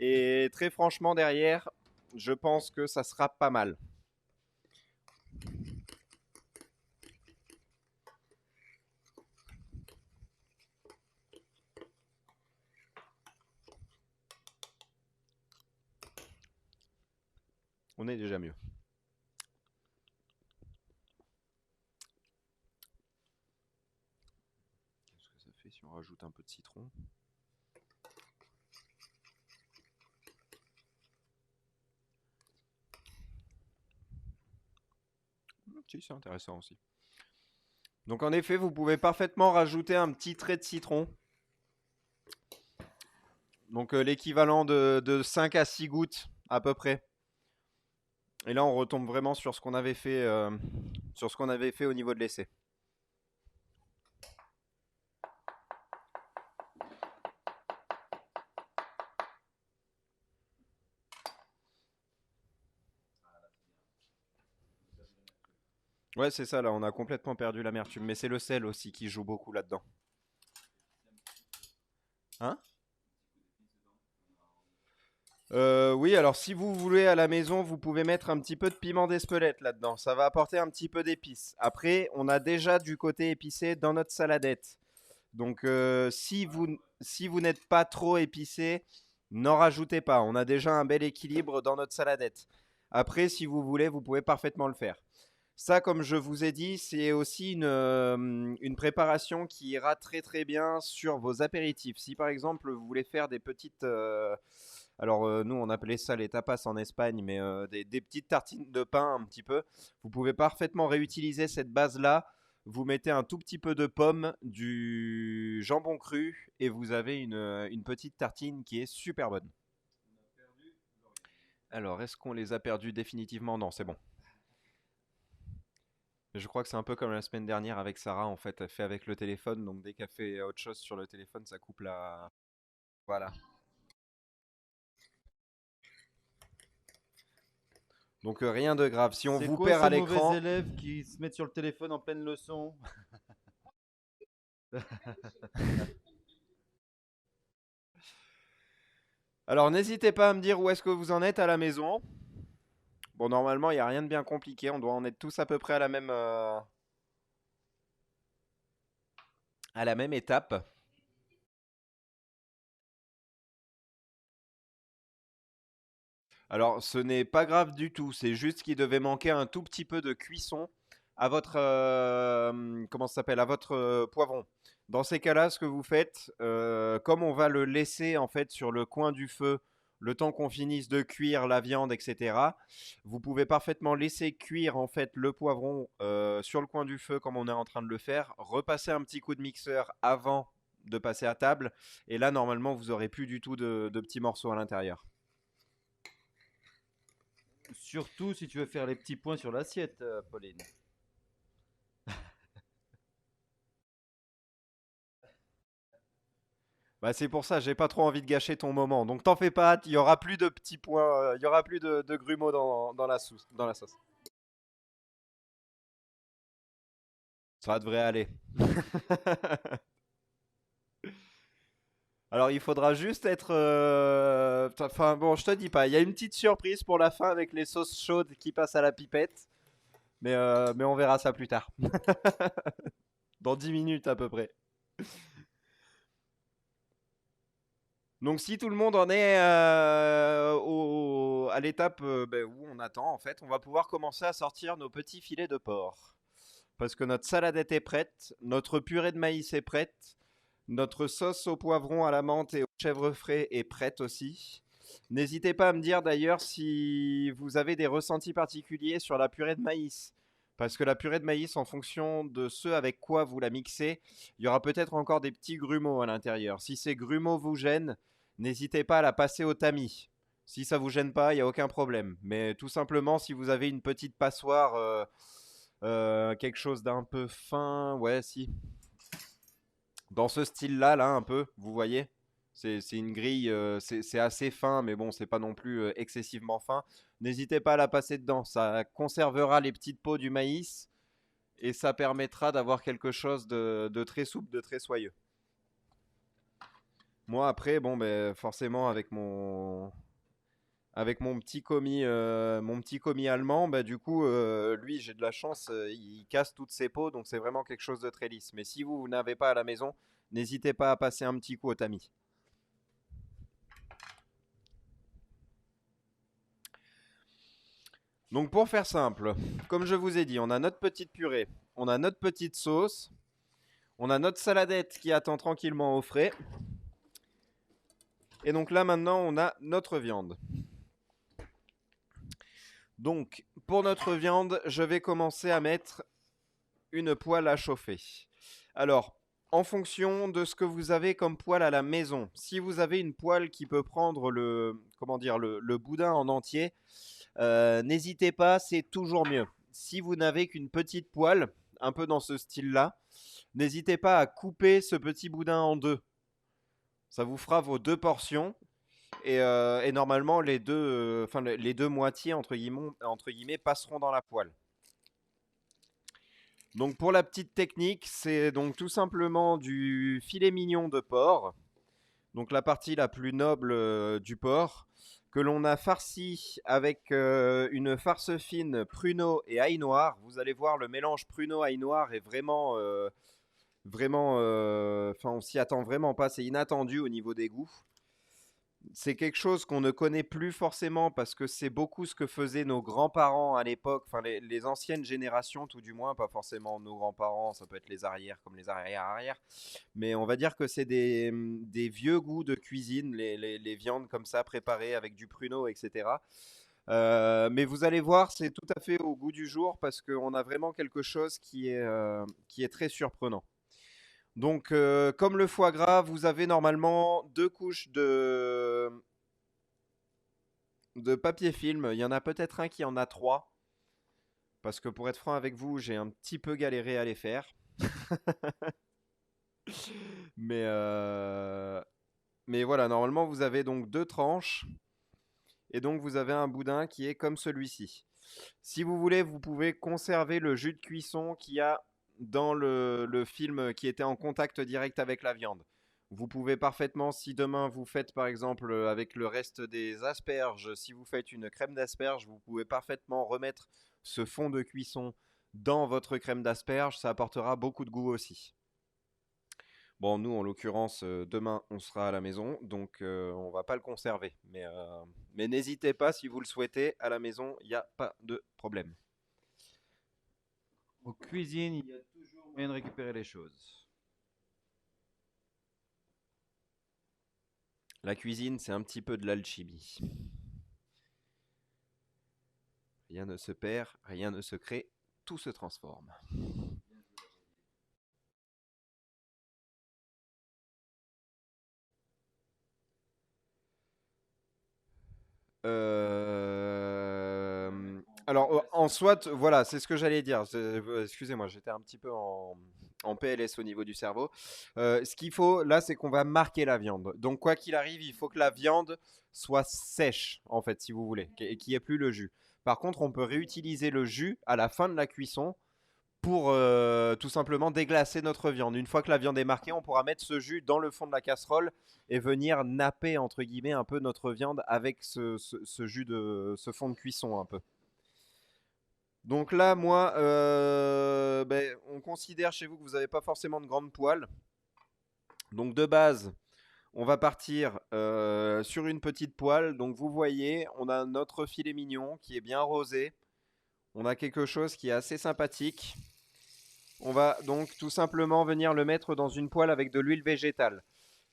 et très franchement, derrière, je pense que ça sera pas mal. On est déjà mieux. Qu'est-ce que ça fait si on rajoute un peu de citron? Si, c'est intéressant aussi. Donc en effet, vous pouvez parfaitement rajouter un petit trait de citron. Donc l'équivalent de 5 à 6 gouttes à peu près. Et là, on retombe vraiment sur ce qu'on avait fait, au niveau de l'essai. Ouais, c'est ça, là, on a complètement perdu l'amertume. Mais c'est le sel aussi qui joue beaucoup là-dedans. Hein? Oui, alors si vous voulez à la maison, vous pouvez mettre un petit peu de piment d'Espelette là-dedans. Ça va apporter un petit peu d'épices. Après, on a déjà du côté épicé dans notre saladette. Donc, si vous n'êtes pas trop épicé, n'en rajoutez pas. On a déjà un bel équilibre dans notre saladette. Après, si vous voulez, vous pouvez parfaitement le faire. Ça, comme je vous ai dit, c'est aussi une préparation qui ira très très bien sur vos apéritifs. Si par exemple vous voulez faire des petites... alors nous on appelait ça les tapas en Espagne, mais des petites tartines de pain un petit peu. Vous pouvez parfaitement réutiliser cette base-là. Vous mettez un tout petit peu de pomme, du jambon cru, et vous avez une petite tartine qui est super bonne. Alors, est-ce qu'on les a perdus définitivement? Non, c'est bon. Je crois que c'est un peu comme la semaine dernière avec Sarah, en fait, elle fait avec le téléphone, donc dès qu'elle fait autre chose sur le téléphone, ça coupe la... Voilà. Donc rien de grave. Si on C'est vous quoi perd à ces mauvais l'écran, élèves qui se mettent sur le téléphone en pleine leçon? alors n'hésitez pas à me dire où est-ce que vous en êtes à la maison. Bon, normalement, il n'y a rien de bien compliqué, on doit en être tous à peu près à la même étape. Alors, ce n'est pas grave du tout, c'est juste qu'il devait manquer un tout petit peu de cuisson à votre comment ça s'appelle, à votre poivron. Dans ces cas-là, ce que vous faites, comme on va le laisser en fait sur le coin du feu, le temps qu'on finisse de cuire la viande, etc. Vous pouvez parfaitement laisser cuire en fait le poivron sur le coin du feu comme on est en train de le faire, repasser un petit coup de mixeur avant de passer à table, et là normalement vous aurez plus du tout de petits morceaux à l'intérieur. Surtout si tu veux faire les petits points sur l'assiette, Pauline. Bah, c'est pour ça, j'ai pas trop envie de gâcher ton moment. Donc t'en fais pas, il y aura plus de petits points, il y aura plus de grumeaux dans la sauce, dans la sauce. Ça devrait aller. Alors il faudra juste être, enfin bon, je te dis pas, il y a une petite surprise pour la fin avec les sauces chaudes qui passent à la pipette, mais on verra ça plus tard, dans 10 minutes à peu près. Donc si tout le monde en est à l'étape ben, où on attend, en fait, on va pouvoir commencer à sortir nos petits filets de porc. Parce que notre saladette est prête, notre purée de maïs est prête, notre sauce au poivron, à la menthe et au chèvre frais est prête aussi. N'hésitez pas à me dire d'ailleurs si vous avez des ressentis particuliers sur la purée de maïs. Parce que la purée de maïs, en fonction de ce avec quoi vous la mixez, il y aura peut-être encore des petits grumeaux à l'intérieur. Si ces grumeaux vous gênent, n'hésitez pas à la passer au tamis. Si ça vous gêne pas, il n'y a aucun problème. Mais tout simplement, si vous avez une petite passoire, quelque chose d'un peu fin, ouais, si. Dans ce style-là, là, un peu, vous voyez, c'est une grille, c'est assez fin, mais bon, c'est pas non plus excessivement fin. N'hésitez pas à la passer dedans, ça conservera les petites peaux du maïs et ça permettra d'avoir quelque chose de très souple, de très soyeux. Moi, après, bon, ben, forcément, avec mon petit commis allemand, bah, du coup, lui, j'ai de la chance, il casse toutes ses peaux, donc c'est vraiment quelque chose de très lisse. Mais si vous n'avez pas à la maison, n'hésitez pas à passer un petit coup au tamis. Donc pour faire simple, comme je vous ai dit, on a notre petite purée, on a notre petite sauce, on a notre saladette qui attend tranquillement au frais. Et donc là maintenant, on a notre viande. Donc pour notre viande, je vais commencer à mettre une poêle à chauffer. Alors, en fonction de ce que vous avez comme poêle à la maison, si vous avez une poêle qui peut prendre comment dire, le boudin en entier, n'hésitez pas, c'est toujours mieux. Si vous n'avez qu'une petite poêle, un peu dans ce style-là, n'hésitez pas à couper ce petit boudin en deux. Ça vous fera vos deux portions. Et normalement, les deux moitiés, entre guillemets, passeront dans la poêle. Donc pour la petite technique, c'est donc tout simplement du filet mignon de porc, donc la partie la plus noble du porc, que l'on a farci avec une farce fine pruneau et ail noir. Vous allez voir, le mélange pruneau-ail noir est vraiment, enfin on s'y attend vraiment pas, c'est inattendu au niveau des goûts. C'est quelque chose qu'on ne connaît plus forcément parce que c'est beaucoup ce que faisaient nos grands-parents à l'époque, enfin les anciennes générations tout du moins, pas forcément nos grands-parents, ça peut être les arrières comme les arrières-arrières, mais on va dire que c'est des vieux goûts de cuisine, les viandes comme ça préparées avec du pruneau, etc. Mais vous allez voir, c'est tout à fait au goût du jour parce qu'on a vraiment quelque chose qui est très surprenant. Donc, comme le foie gras, vous avez normalement deux couches de papier film. Il y en a peut-être un qui en a trois. Parce que pour être franc avec vous, j'ai un petit peu galéré à les faire. Mais, euh, mais voilà, normalement, vous avez donc deux tranches. Et donc, vous avez un boudin qui est comme celui-ci. Si vous voulez, vous pouvez conserver le jus de cuisson qu'il y a dans le film qui était en contact direct avec la viande. Vous pouvez parfaitement, si demain vous faites par exemple avec le reste des asperges, si vous faites une crème d'asperges, vous pouvez parfaitement remettre ce fond de cuisson dans votre crème d'asperges, ça apportera beaucoup de goût aussi. Bon, nous, en l'occurrence, demain, on sera à la maison, donc on va pas le conserver. Mais n'hésitez pas, si vous le souhaitez, à la maison, il n'y a pas de problème. En cuisine, il y a toujours moyen de récupérer les choses. La cuisine, c'est un petit peu de l'alchimie. Rien ne se perd, rien ne se crée, tout se transforme. Alors, en soit, voilà, c'est ce que j'allais dire. Excusez-moi, j'étais un petit peu en PLS au niveau du cerveau. Ce qu'il faut, là, c'est qu'on va marquer la viande. Donc, quoi qu'il arrive, il faut que la viande soit sèche, en fait, si vous voulez, et qu'il n'y ait plus le jus. Par contre, on peut réutiliser le jus à la fin de la cuisson pour tout simplement déglacer notre viande. Une fois que la viande est marquée, on pourra mettre ce jus dans le fond de la casserole et venir napper entre guillemets un peu notre viande avec ce jus de ce fond de cuisson un peu. Donc là, moi, ben, on considère chez vous que vous n'avez pas forcément de grandes poêles. Donc de base, on va partir sur une petite poêle. Donc vous voyez, on a notre filet mignon qui est bien rosé. On a quelque chose qui est assez sympathique. On va donc tout simplement venir le mettre dans une poêle avec de l'huile végétale.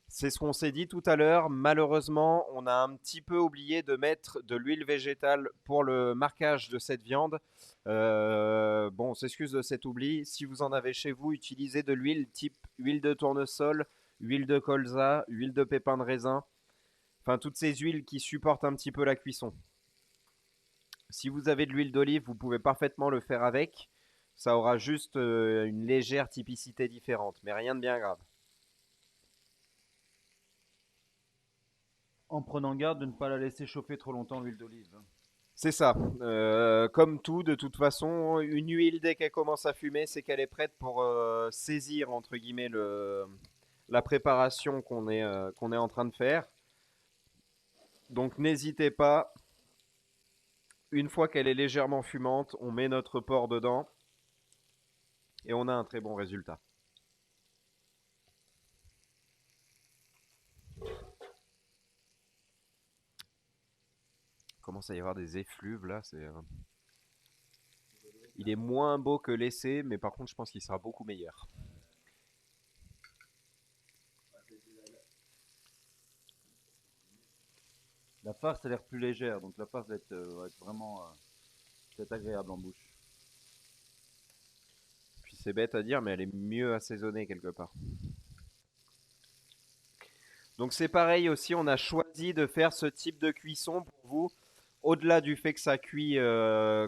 C'est ce qu'on s'est dit tout à l'heure. Malheureusement, on a un petit peu oublié de mettre de l'huile végétale pour le marquage de cette viande. Bon, on s'excuse de cet oubli. Si vous en avez chez vous, utilisez de l'huile type huile de tournesol, huile de colza, huile de pépin de raisin. Enfin, toutes ces huiles qui supportent un petit peu la cuisson. Si vous avez de l'huile d'olive, vous pouvez parfaitement le faire avec. Ça aura juste une légère typicité différente, mais rien de bien grave. En prenant garde de ne pas la laisser chauffer trop longtemps, l'huile d'olive. C'est ça. Comme tout, de toute façon, une huile, dès qu'elle commence à fumer, c'est qu'elle est prête pour saisir, entre guillemets, la préparation qu'on est en train de faire. Donc n'hésitez pas, une fois qu'elle est légèrement fumante, on met notre porc dedans et on a un très bon résultat. Il commence à y avoir des effluves là, il est moins beau que l'essai, mais par contre je pense qu'il sera beaucoup meilleur. La farce a l'air plus légère, donc la farce va être vraiment peut-être agréable en bouche. Puis c'est bête à dire, mais elle est mieux assaisonnée quelque part. Donc c'est pareil aussi, on a choisi de faire ce type de cuisson pour vous, au-delà du fait que ça cuit,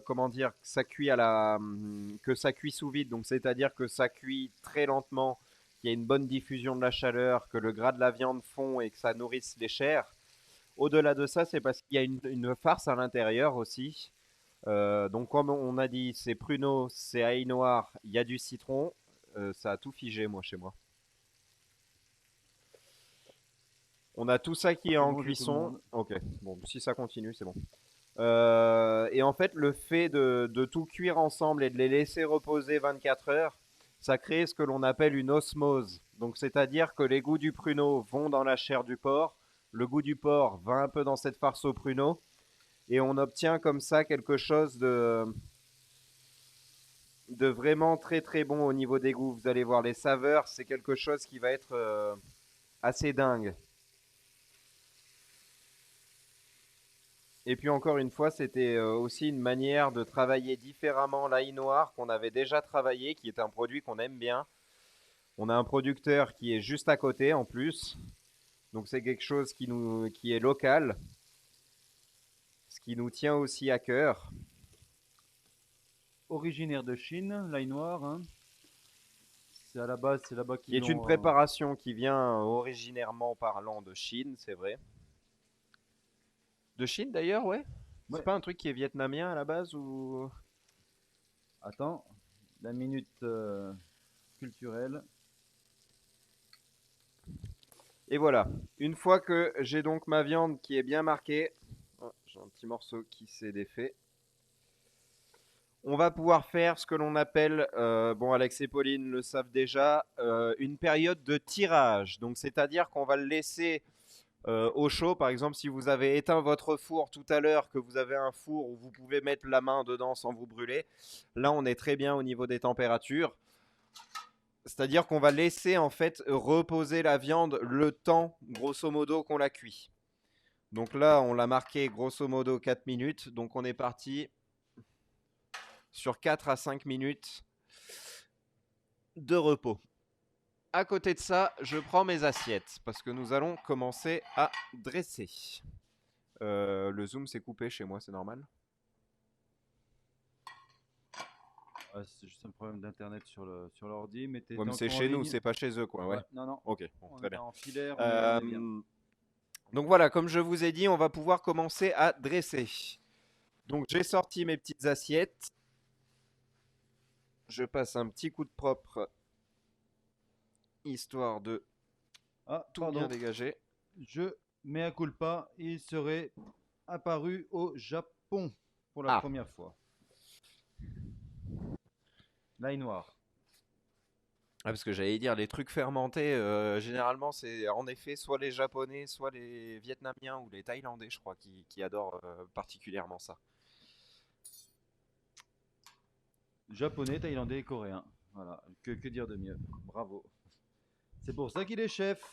comment dire, que ça cuit que ça cuit sous vide, donc c'est-à-dire que ça cuit très lentement, qu'il y a une bonne diffusion de la chaleur, que le gras de la viande fond et que ça nourrisse les chairs. Au-delà de ça, c'est parce qu'il y a une farce à l'intérieur aussi. Donc comme on a dit, c'est pruneau, c'est ail noir, il y a du citron, ça a tout figé moi chez moi. On a tout ça qui est en Bonjour tout le cuisson. monde. Ok, bon, si ça continue, c'est bon. Et en fait, le fait de tout cuire ensemble et de les laisser reposer 24 heures, ça crée ce que l'on appelle une osmose. Donc, c'est-à-dire que les goûts du pruneau vont dans la chair du porc, Le goût du porc va un peu dans cette farce au pruneau. Et on obtient comme ça quelque chose de vraiment très très bon au niveau des goûts. Vous allez voir les saveurs, c'est quelque chose qui va être assez dingue. Et puis encore une fois, c'était aussi une manière de travailler différemment l'ail noir qu'on avait déjà travaillé, qui est un produit qu'on aime bien. On a un producteur qui est juste à côté en plus, donc c'est quelque chose qui est local, ce qui nous tient aussi à cœur. Originaire de Chine, l'ail noir, hein. C'est à la base, c'est là-bas Qui qu'ils est une l'ont. préparation qui vient originairement parlant de Chine, c'est vrai. De Chine d'ailleurs, ouais. C'est Ouais. pas un truc qui est vietnamien à la base ou... Attends, la minute culturelle. Et voilà. Une fois que j'ai donc ma viande qui est bien marquée, oh, j'ai un petit morceau qui s'est défait. On va pouvoir faire ce que l'on appelle, bon Alex et Pauline le savent déjà, une période de tirage. Donc c'est-à-dire qu'on va le laisser au chaud. Par exemple, si vous avez éteint votre four tout à l'heure, que vous avez un four où vous pouvez mettre la main dedans sans vous brûler, là on est très bien au niveau des températures. C'est-à-dire qu'on va laisser en fait reposer la viande le temps, grosso modo, qu'on la cuit. Donc là, on l'a marqué grosso modo 4 minutes. Donc on est parti sur 4 à 5 minutes de repos. À côté de ça, je prends mes assiettes parce que nous allons commencer à dresser. Le zoom s'est coupé chez moi, c'est normal. C'est juste un problème d'internet sur l'ordi, mais Ouais, t'es mais c'est encore en chez nous, ligne. c'est pas chez eux, quoi. Ouais. Ouais, non, non. Ok, bon, On très est bien. en filaire, on est bien. Euh, donc voilà, comme je vous ai dit, on va pouvoir commencer à dresser. Donc j'ai sorti mes petites assiettes. Je passe un petit coup de propre, histoire de Ah, tout bien pardon. dégager. Je mets un culpa. Il serait apparu au Japon pour la Ah, première fois. L'ail noir. ah, parce que j'allais dire, les trucs fermentés, généralement, c'est en effet soit les Japonais, soit les Vietnamiens ou les Thaïlandais, je crois, qui adorent particulièrement ça. Japonais, thaïlandais et coréen. Voilà. Que dire de mieux? Bravo. C'est pour ça qu'il est chef.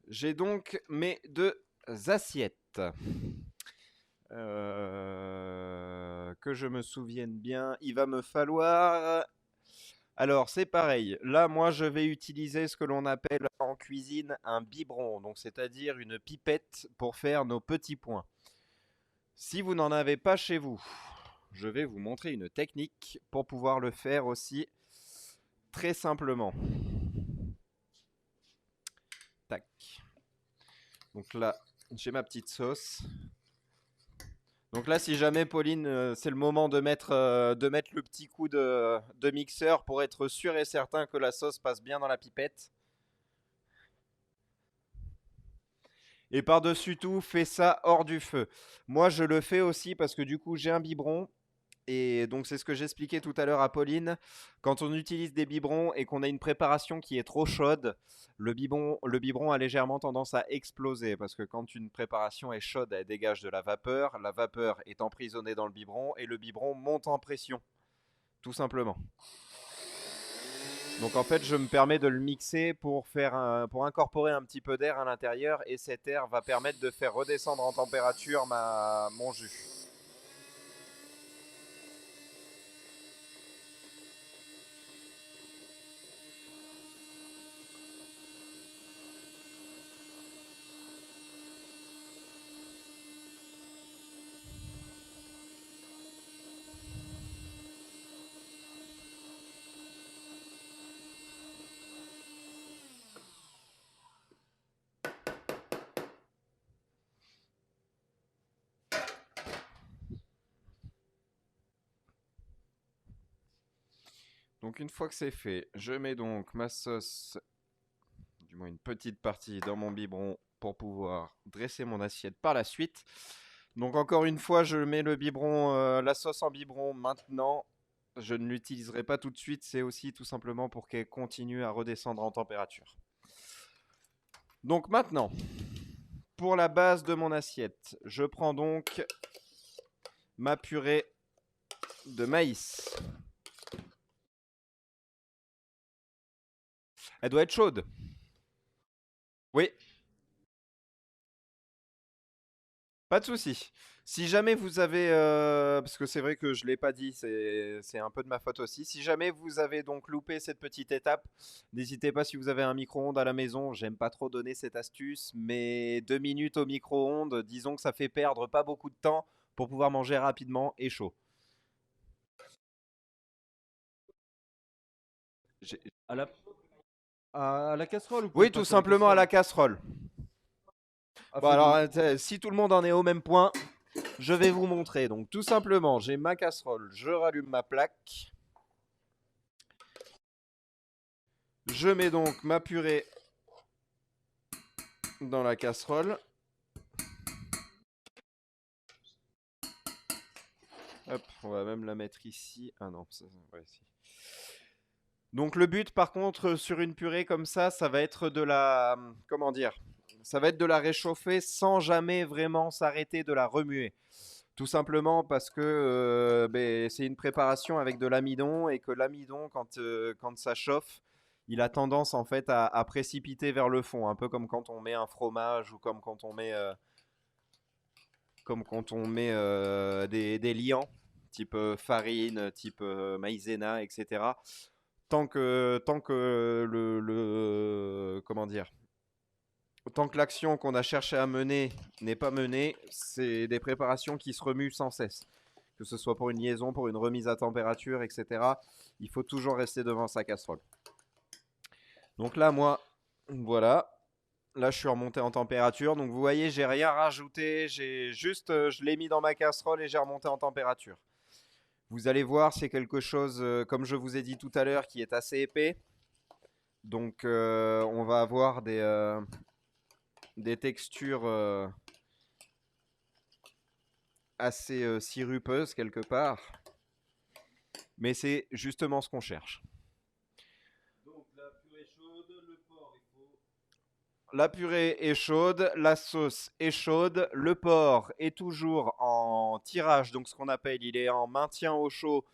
J'ai donc mes deux assiettes. Que je me souvienne bien, il va me falloir... Alors, c'est pareil. Là, moi, je vais utiliser ce que l'on appelle en cuisine un biberon, donc c'est-à-dire une pipette pour faire nos petits points. Si vous n'en avez pas chez vous, je vais vous montrer une technique pour pouvoir le faire aussi très simplement. Tac. Donc là, j'ai ma petite sauce. Donc là, si jamais Pauline, c'est le moment de mettre le petit coup de mixeur pour être sûr et certain que la sauce passe bien dans la pipette. Et par-dessus tout, fais ça hors du feu. Moi, je le fais aussi parce que du coup, j'ai un biberon. Et donc, c'est ce que j'expliquais tout à l'heure à Pauline. Quand on utilise des biberons et qu'on a une préparation qui est trop chaude, le biberon a légèrement tendance à exploser. Parce que quand une préparation est chaude, elle dégage de la vapeur. La vapeur est emprisonnée dans le biberon et le biberon monte en pression. Tout simplement. Donc en fait, je me permets de le mixer pour incorporer un petit peu d'air à l'intérieur et cet air va permettre de faire redescendre en température mon jus. Donc une fois que c'est fait, je mets donc ma sauce, du moins une petite partie, dans mon biberon pour pouvoir dresser mon assiette par la suite. Donc encore une fois, je mets le biberon, la sauce en biberon maintenant. Je ne l'utiliserai pas tout de suite, c'est aussi tout simplement pour qu'elle continue à redescendre en température. Donc maintenant, pour la base de mon assiette, je prends donc ma purée de maïs. Elle doit être chaude. Oui, pas de souci. Si jamais vous avez, parce que c'est vrai que je l'ai pas dit, c'est un peu de ma faute aussi. Si jamais vous avez donc loupé cette petite étape, n'hésitez pas si vous avez un micro-ondes à la maison. J'aime pas trop donner cette astuce, mais 2 minutes au micro-ondes, disons que ça fait perdre pas beaucoup de temps pour pouvoir manger rapidement et chaud. J'ai- À la, à la casserole, vous pouvez Oui, le tout passer à la simplement à la casserole. casserole. À Bon feu alors, doux. si tout le monde en est au même point, je vais vous montrer. Donc tout simplement, j'ai ma casserole, je rallume ma plaque, je mets donc ma purée dans la casserole. Hop, on va même la mettre ici. Ah non, ouais, si. Donc le but par contre sur une purée comme ça va être de la... Comment dire? Ça va être de la réchauffer sans jamais vraiment s'arrêter de la remuer. Tout simplement parce que ben, c'est une préparation avec de l'amidon et que l'amidon, quand ça chauffe, il a tendance en fait à précipiter vers le fond, un peu comme quand on met un fromage ou comme quand on met des liants, type farine, type maïzena, etc. Tant que comment dire, tant que l'action qu'on a cherché à mener n'est pas menée, c'est des préparations qui se remuent sans cesse. Que ce soit pour une liaison, pour une remise à température, etc. Il faut toujours rester devant sa casserole. Donc là, moi, voilà. Là, je suis remonté en température. Donc vous voyez, j'ai rien rajouté. J'ai juste, je l'ai mis dans ma casserole et j'ai remonté en température. Vous allez voir, c'est quelque chose, comme je vous ai dit tout à l'heure, qui est assez épais. Donc on va avoir des textures assez sirupeuses quelque part. Mais c'est justement ce qu'on cherche. Donc la purée chaude, le porc, il faut. La purée est chaude, la sauce est chaude, le porc est toujours en tirage, donc ce qu'on appelle, il est en maintien au chaud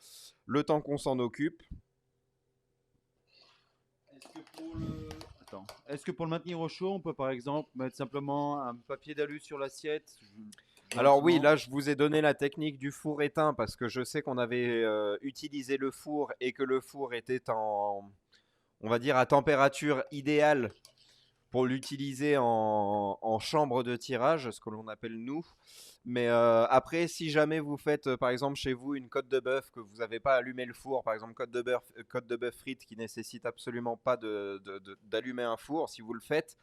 le temps qu'on s'en occupe. Est-ce que pour le. Attends. Est-ce que pour le maintenir au chaud, on peut par exemple mettre simplement un papier d'alu sur l'assiette? Alors oui, Gentiment. là je vous ai donné la technique du four éteint parce que je sais qu'on avait utilisé le four et que le four était on va dire, à température idéale pour l'utiliser en chambre de tirage, ce que l'on appelle nous. Mais après, si jamais vous faites, par exemple, chez vous, une côte de bœuf, que vous n'avez pas allumé le four, par exemple, côte de bœuf frite qui nécessite absolument pas d'allumer un four, si vous le faites,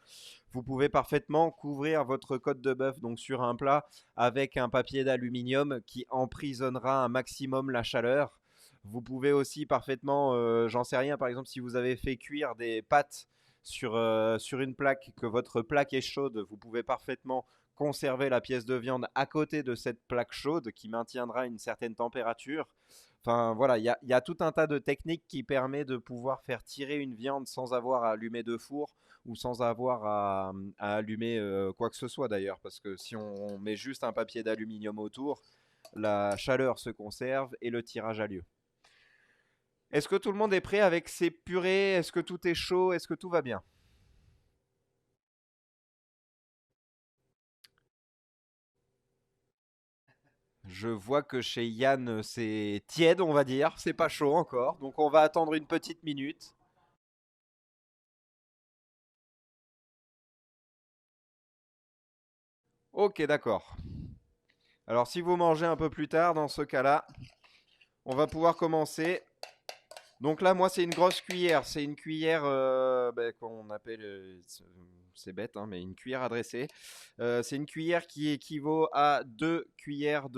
vous pouvez parfaitement couvrir votre côte de bœuf donc sur un plat avec un papier d'aluminium qui emprisonnera un maximum la chaleur. Vous pouvez aussi parfaitement, j'en sais rien, par exemple, si vous avez fait cuire des pâtes sur une plaque, que votre plaque est chaude, vous pouvez parfaitement conserver la pièce de viande à côté de cette plaque chaude qui maintiendra une certaine température. Enfin voilà, il y a tout un tas de techniques qui permettent de pouvoir faire tirer une viande sans avoir à allumer de four ou sans avoir à allumer quoi que ce soit d'ailleurs. Parce que si on met juste un papier d'aluminium autour, la chaleur se conserve et le tirage a lieu. Est-ce que tout le monde est prêt avec ses purées? Est-ce que tout est chaud? Est-ce que tout va bien? Je vois que chez Yann, c'est tiède, on va dire. C'est pas chaud encore. Donc on va attendre une petite minute. Ok, d'accord. Alors si vous mangez un peu plus tard, dans ce cas-là, on va pouvoir commencer. Donc là, moi, c'est une grosse cuillère. C'est une cuillère qu'on appelle, c'est bête, hein, mais une cuillère à dresser. C'est une cuillère qui équivaut à 2 cuillères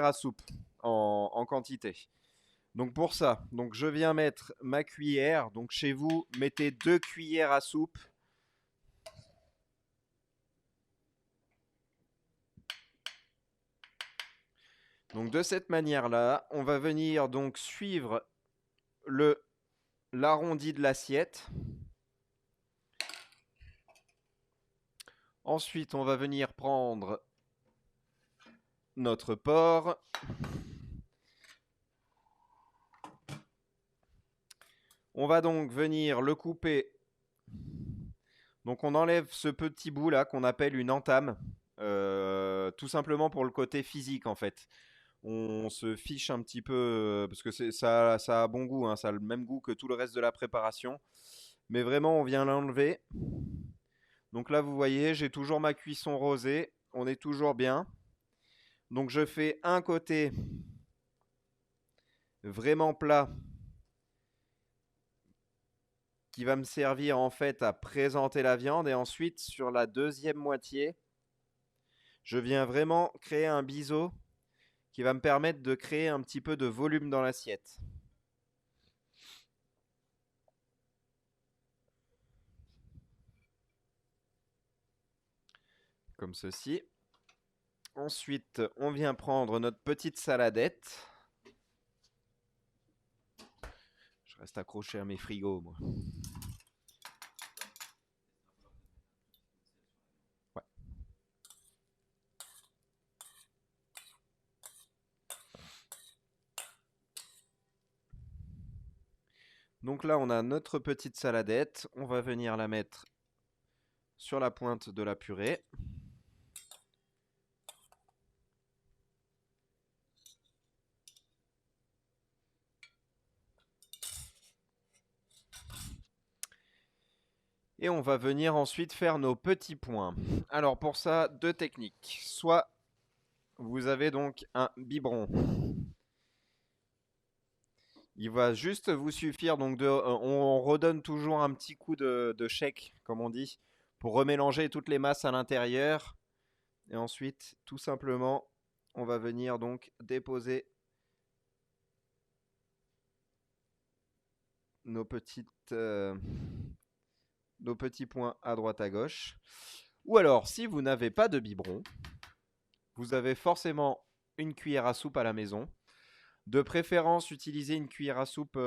à soupe en quantité. Donc pour ça, donc je viens mettre ma cuillère. Donc chez vous, mettez 2 cuillères à soupe. Donc de cette manière-là, on va venir donc suivre le l'arrondi de l'assiette. Ensuite, on va venir prendre notre porc. On va donc venir le couper. Donc on enlève ce petit bout là qu'on appelle une entame, tout simplement pour le côté physique en fait. On se fiche un petit peu, parce que ça a bon goût, hein, ça a le même goût que tout le reste de la préparation. Mais vraiment, on vient l'enlever. Donc là, vous voyez, j'ai toujours ma cuisson rosée. On est toujours bien. Donc je fais un côté vraiment plat qui va me servir en fait à présenter la viande. Et ensuite, sur la deuxième moitié, je viens vraiment créer un biseau qui va me permettre de créer un petit peu de volume dans l'assiette. Comme ceci. Ensuite, on vient prendre notre petite saladette. Je reste accroché à mes frigos, moi. Ouais. Donc là, on a notre petite saladette. On va venir la mettre sur la pointe de la purée. Et on va venir ensuite faire nos petits points. Alors pour ça, deux techniques. Soit vous avez donc un biberon. Il va juste vous suffire donc on redonne toujours un petit coup de shake, comme on dit, pour remélanger toutes les masses à l'intérieur. Et ensuite, tout simplement, on va venir donc déposer nos petits points à droite à gauche. Ou alors, si vous n'avez pas de biberon, vous avez forcément une cuillère à soupe à la maison. De préférence, utilisez une cuillère à soupe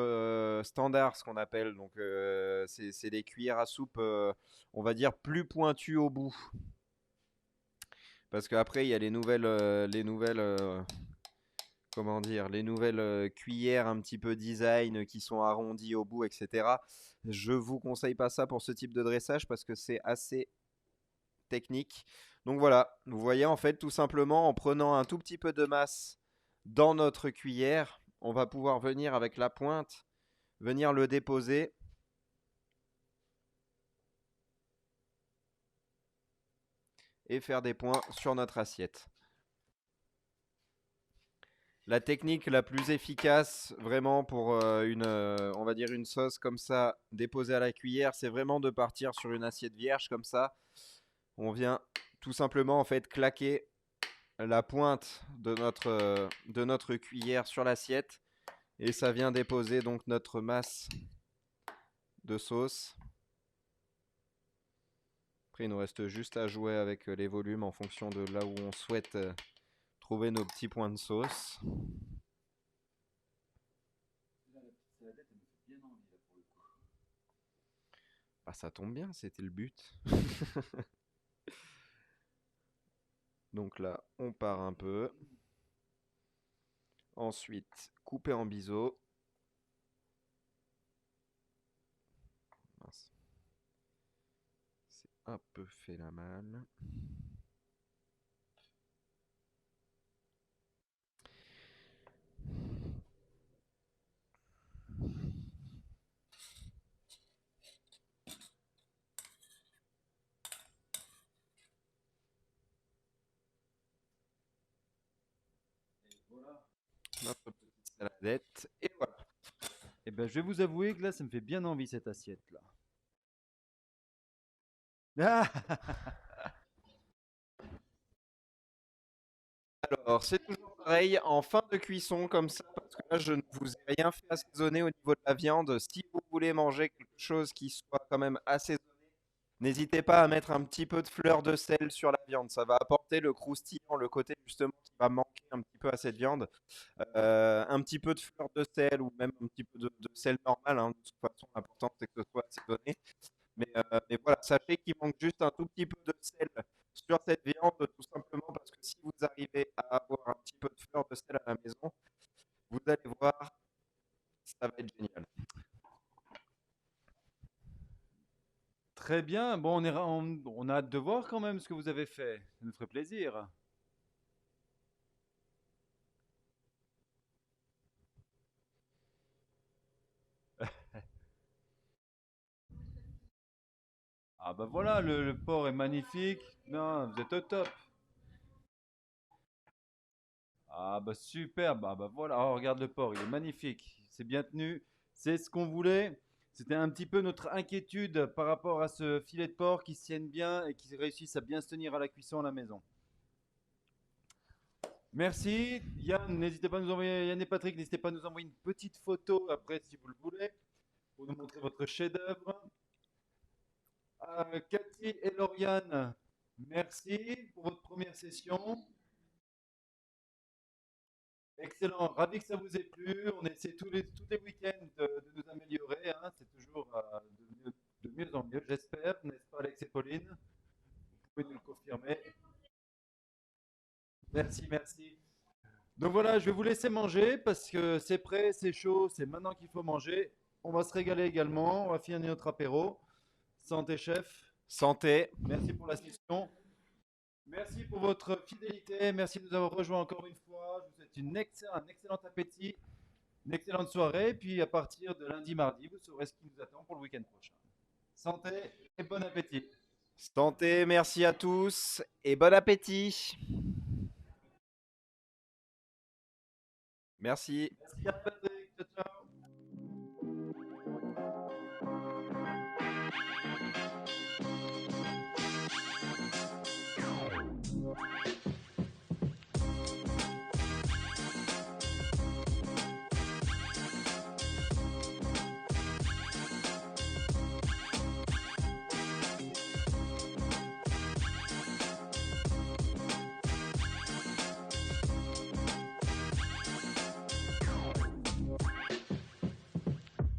standard, ce qu'on appelle. Donc, c'est des cuillères à soupe, on va dire, plus pointues au bout. Parce qu'après, il y a comment dire, les nouvelles cuillères un petit peu design qui sont arrondies au bout, etc. Je vous conseille pas ça pour ce type de dressage parce que c'est assez technique. Donc voilà, vous voyez en fait tout simplement en prenant un tout petit peu de masse dans notre cuillère, on va pouvoir venir avec la pointe, venir le déposer et faire des points sur notre assiette. La technique la plus efficace vraiment pour on va dire une sauce comme ça déposée à la cuillère, c'est vraiment de partir sur une assiette vierge comme ça. On vient tout simplement en fait claquer la pointe de notre cuillère sur l'assiette et ça vient déposer donc notre masse de sauce. Après, il nous reste juste à jouer avec les volumes en fonction de là où on souhaite trouver nos petits points de sauce. Ah, ça tombe bien, c'était le but. Donc là, on part un peu. Ensuite, couper en biseau. Mince. C'est un peu fait la malle. Notre petite saladette. Et voilà. Eh ben, je vais vous avouer que là, ça me fait bien envie cette assiette-là. Ah. Alors, c'est toujours pareil en fin de cuisson comme ça, parce que là, je ne vous ai rien fait assaisonner au niveau de la viande. Si vous voulez manger quelque chose qui soit quand même assaisonné, n'hésitez pas à mettre un petit peu de fleur de sel sur la viande. Ça va apporter le croustillant, le côté justement qui va manquer un petit peu à cette viande. Un petit peu de fleur de sel ou même un petit peu de sel normal, hein. De toute façon, l'important c'est que ce soit assaisonné. Mais voilà, sachez qu'il manque juste un tout petit peu de sel sur cette viande, tout simplement parce que si vous arrivez à avoir un petit peu de fleur de sel à la maison, vous allez voir, ça va être génial. Très bien. Bon, on a hâte de voir quand même ce que vous avez fait. Ça nous ferait plaisir. Ah bah voilà, le porc est magnifique. Non, vous êtes au top. Ah bah super, bah voilà, oh, regarde le porc, il est magnifique, c'est bien tenu, c'est ce qu'on voulait. C'était un petit peu notre inquiétude par rapport à ce filet de porc qui se tienne bien et qui réussisse à bien se tenir à la cuisson à la maison. Merci, Yann, n'hésitez pas à nous envoyer, Yann et Patrick, n'hésitez pas à nous envoyer une petite photo après si vous le voulez, pour nous montrer votre chef-d'œuvre. Cathy et Lauriane, merci pour votre première session. Excellent, ravi que ça vous ait plu. On essaie tous les week-ends de nous améliorer, hein. C'est toujours de mieux en mieux, j'espère, n'est-ce pas Alex et Pauline? Vous pouvez nous le confirmer. Merci, merci. Donc voilà, je vais vous laisser manger parce que c'est prêt, c'est chaud, c'est maintenant qu'il faut manger. On va se régaler également, on va finir notre apéro. Santé chef, Santé. merci pour la session. Merci pour votre fidélité, merci de nous avoir rejoints encore une fois. Je vous souhaite un excellent appétit. Une excellente soirée. Puis à partir de lundi, mardi, vous saurez ce qui nous attend pour le week-end prochain. Santé et bon appétit. Santé, merci à tous et bon appétit. Merci. Merci à Patrick.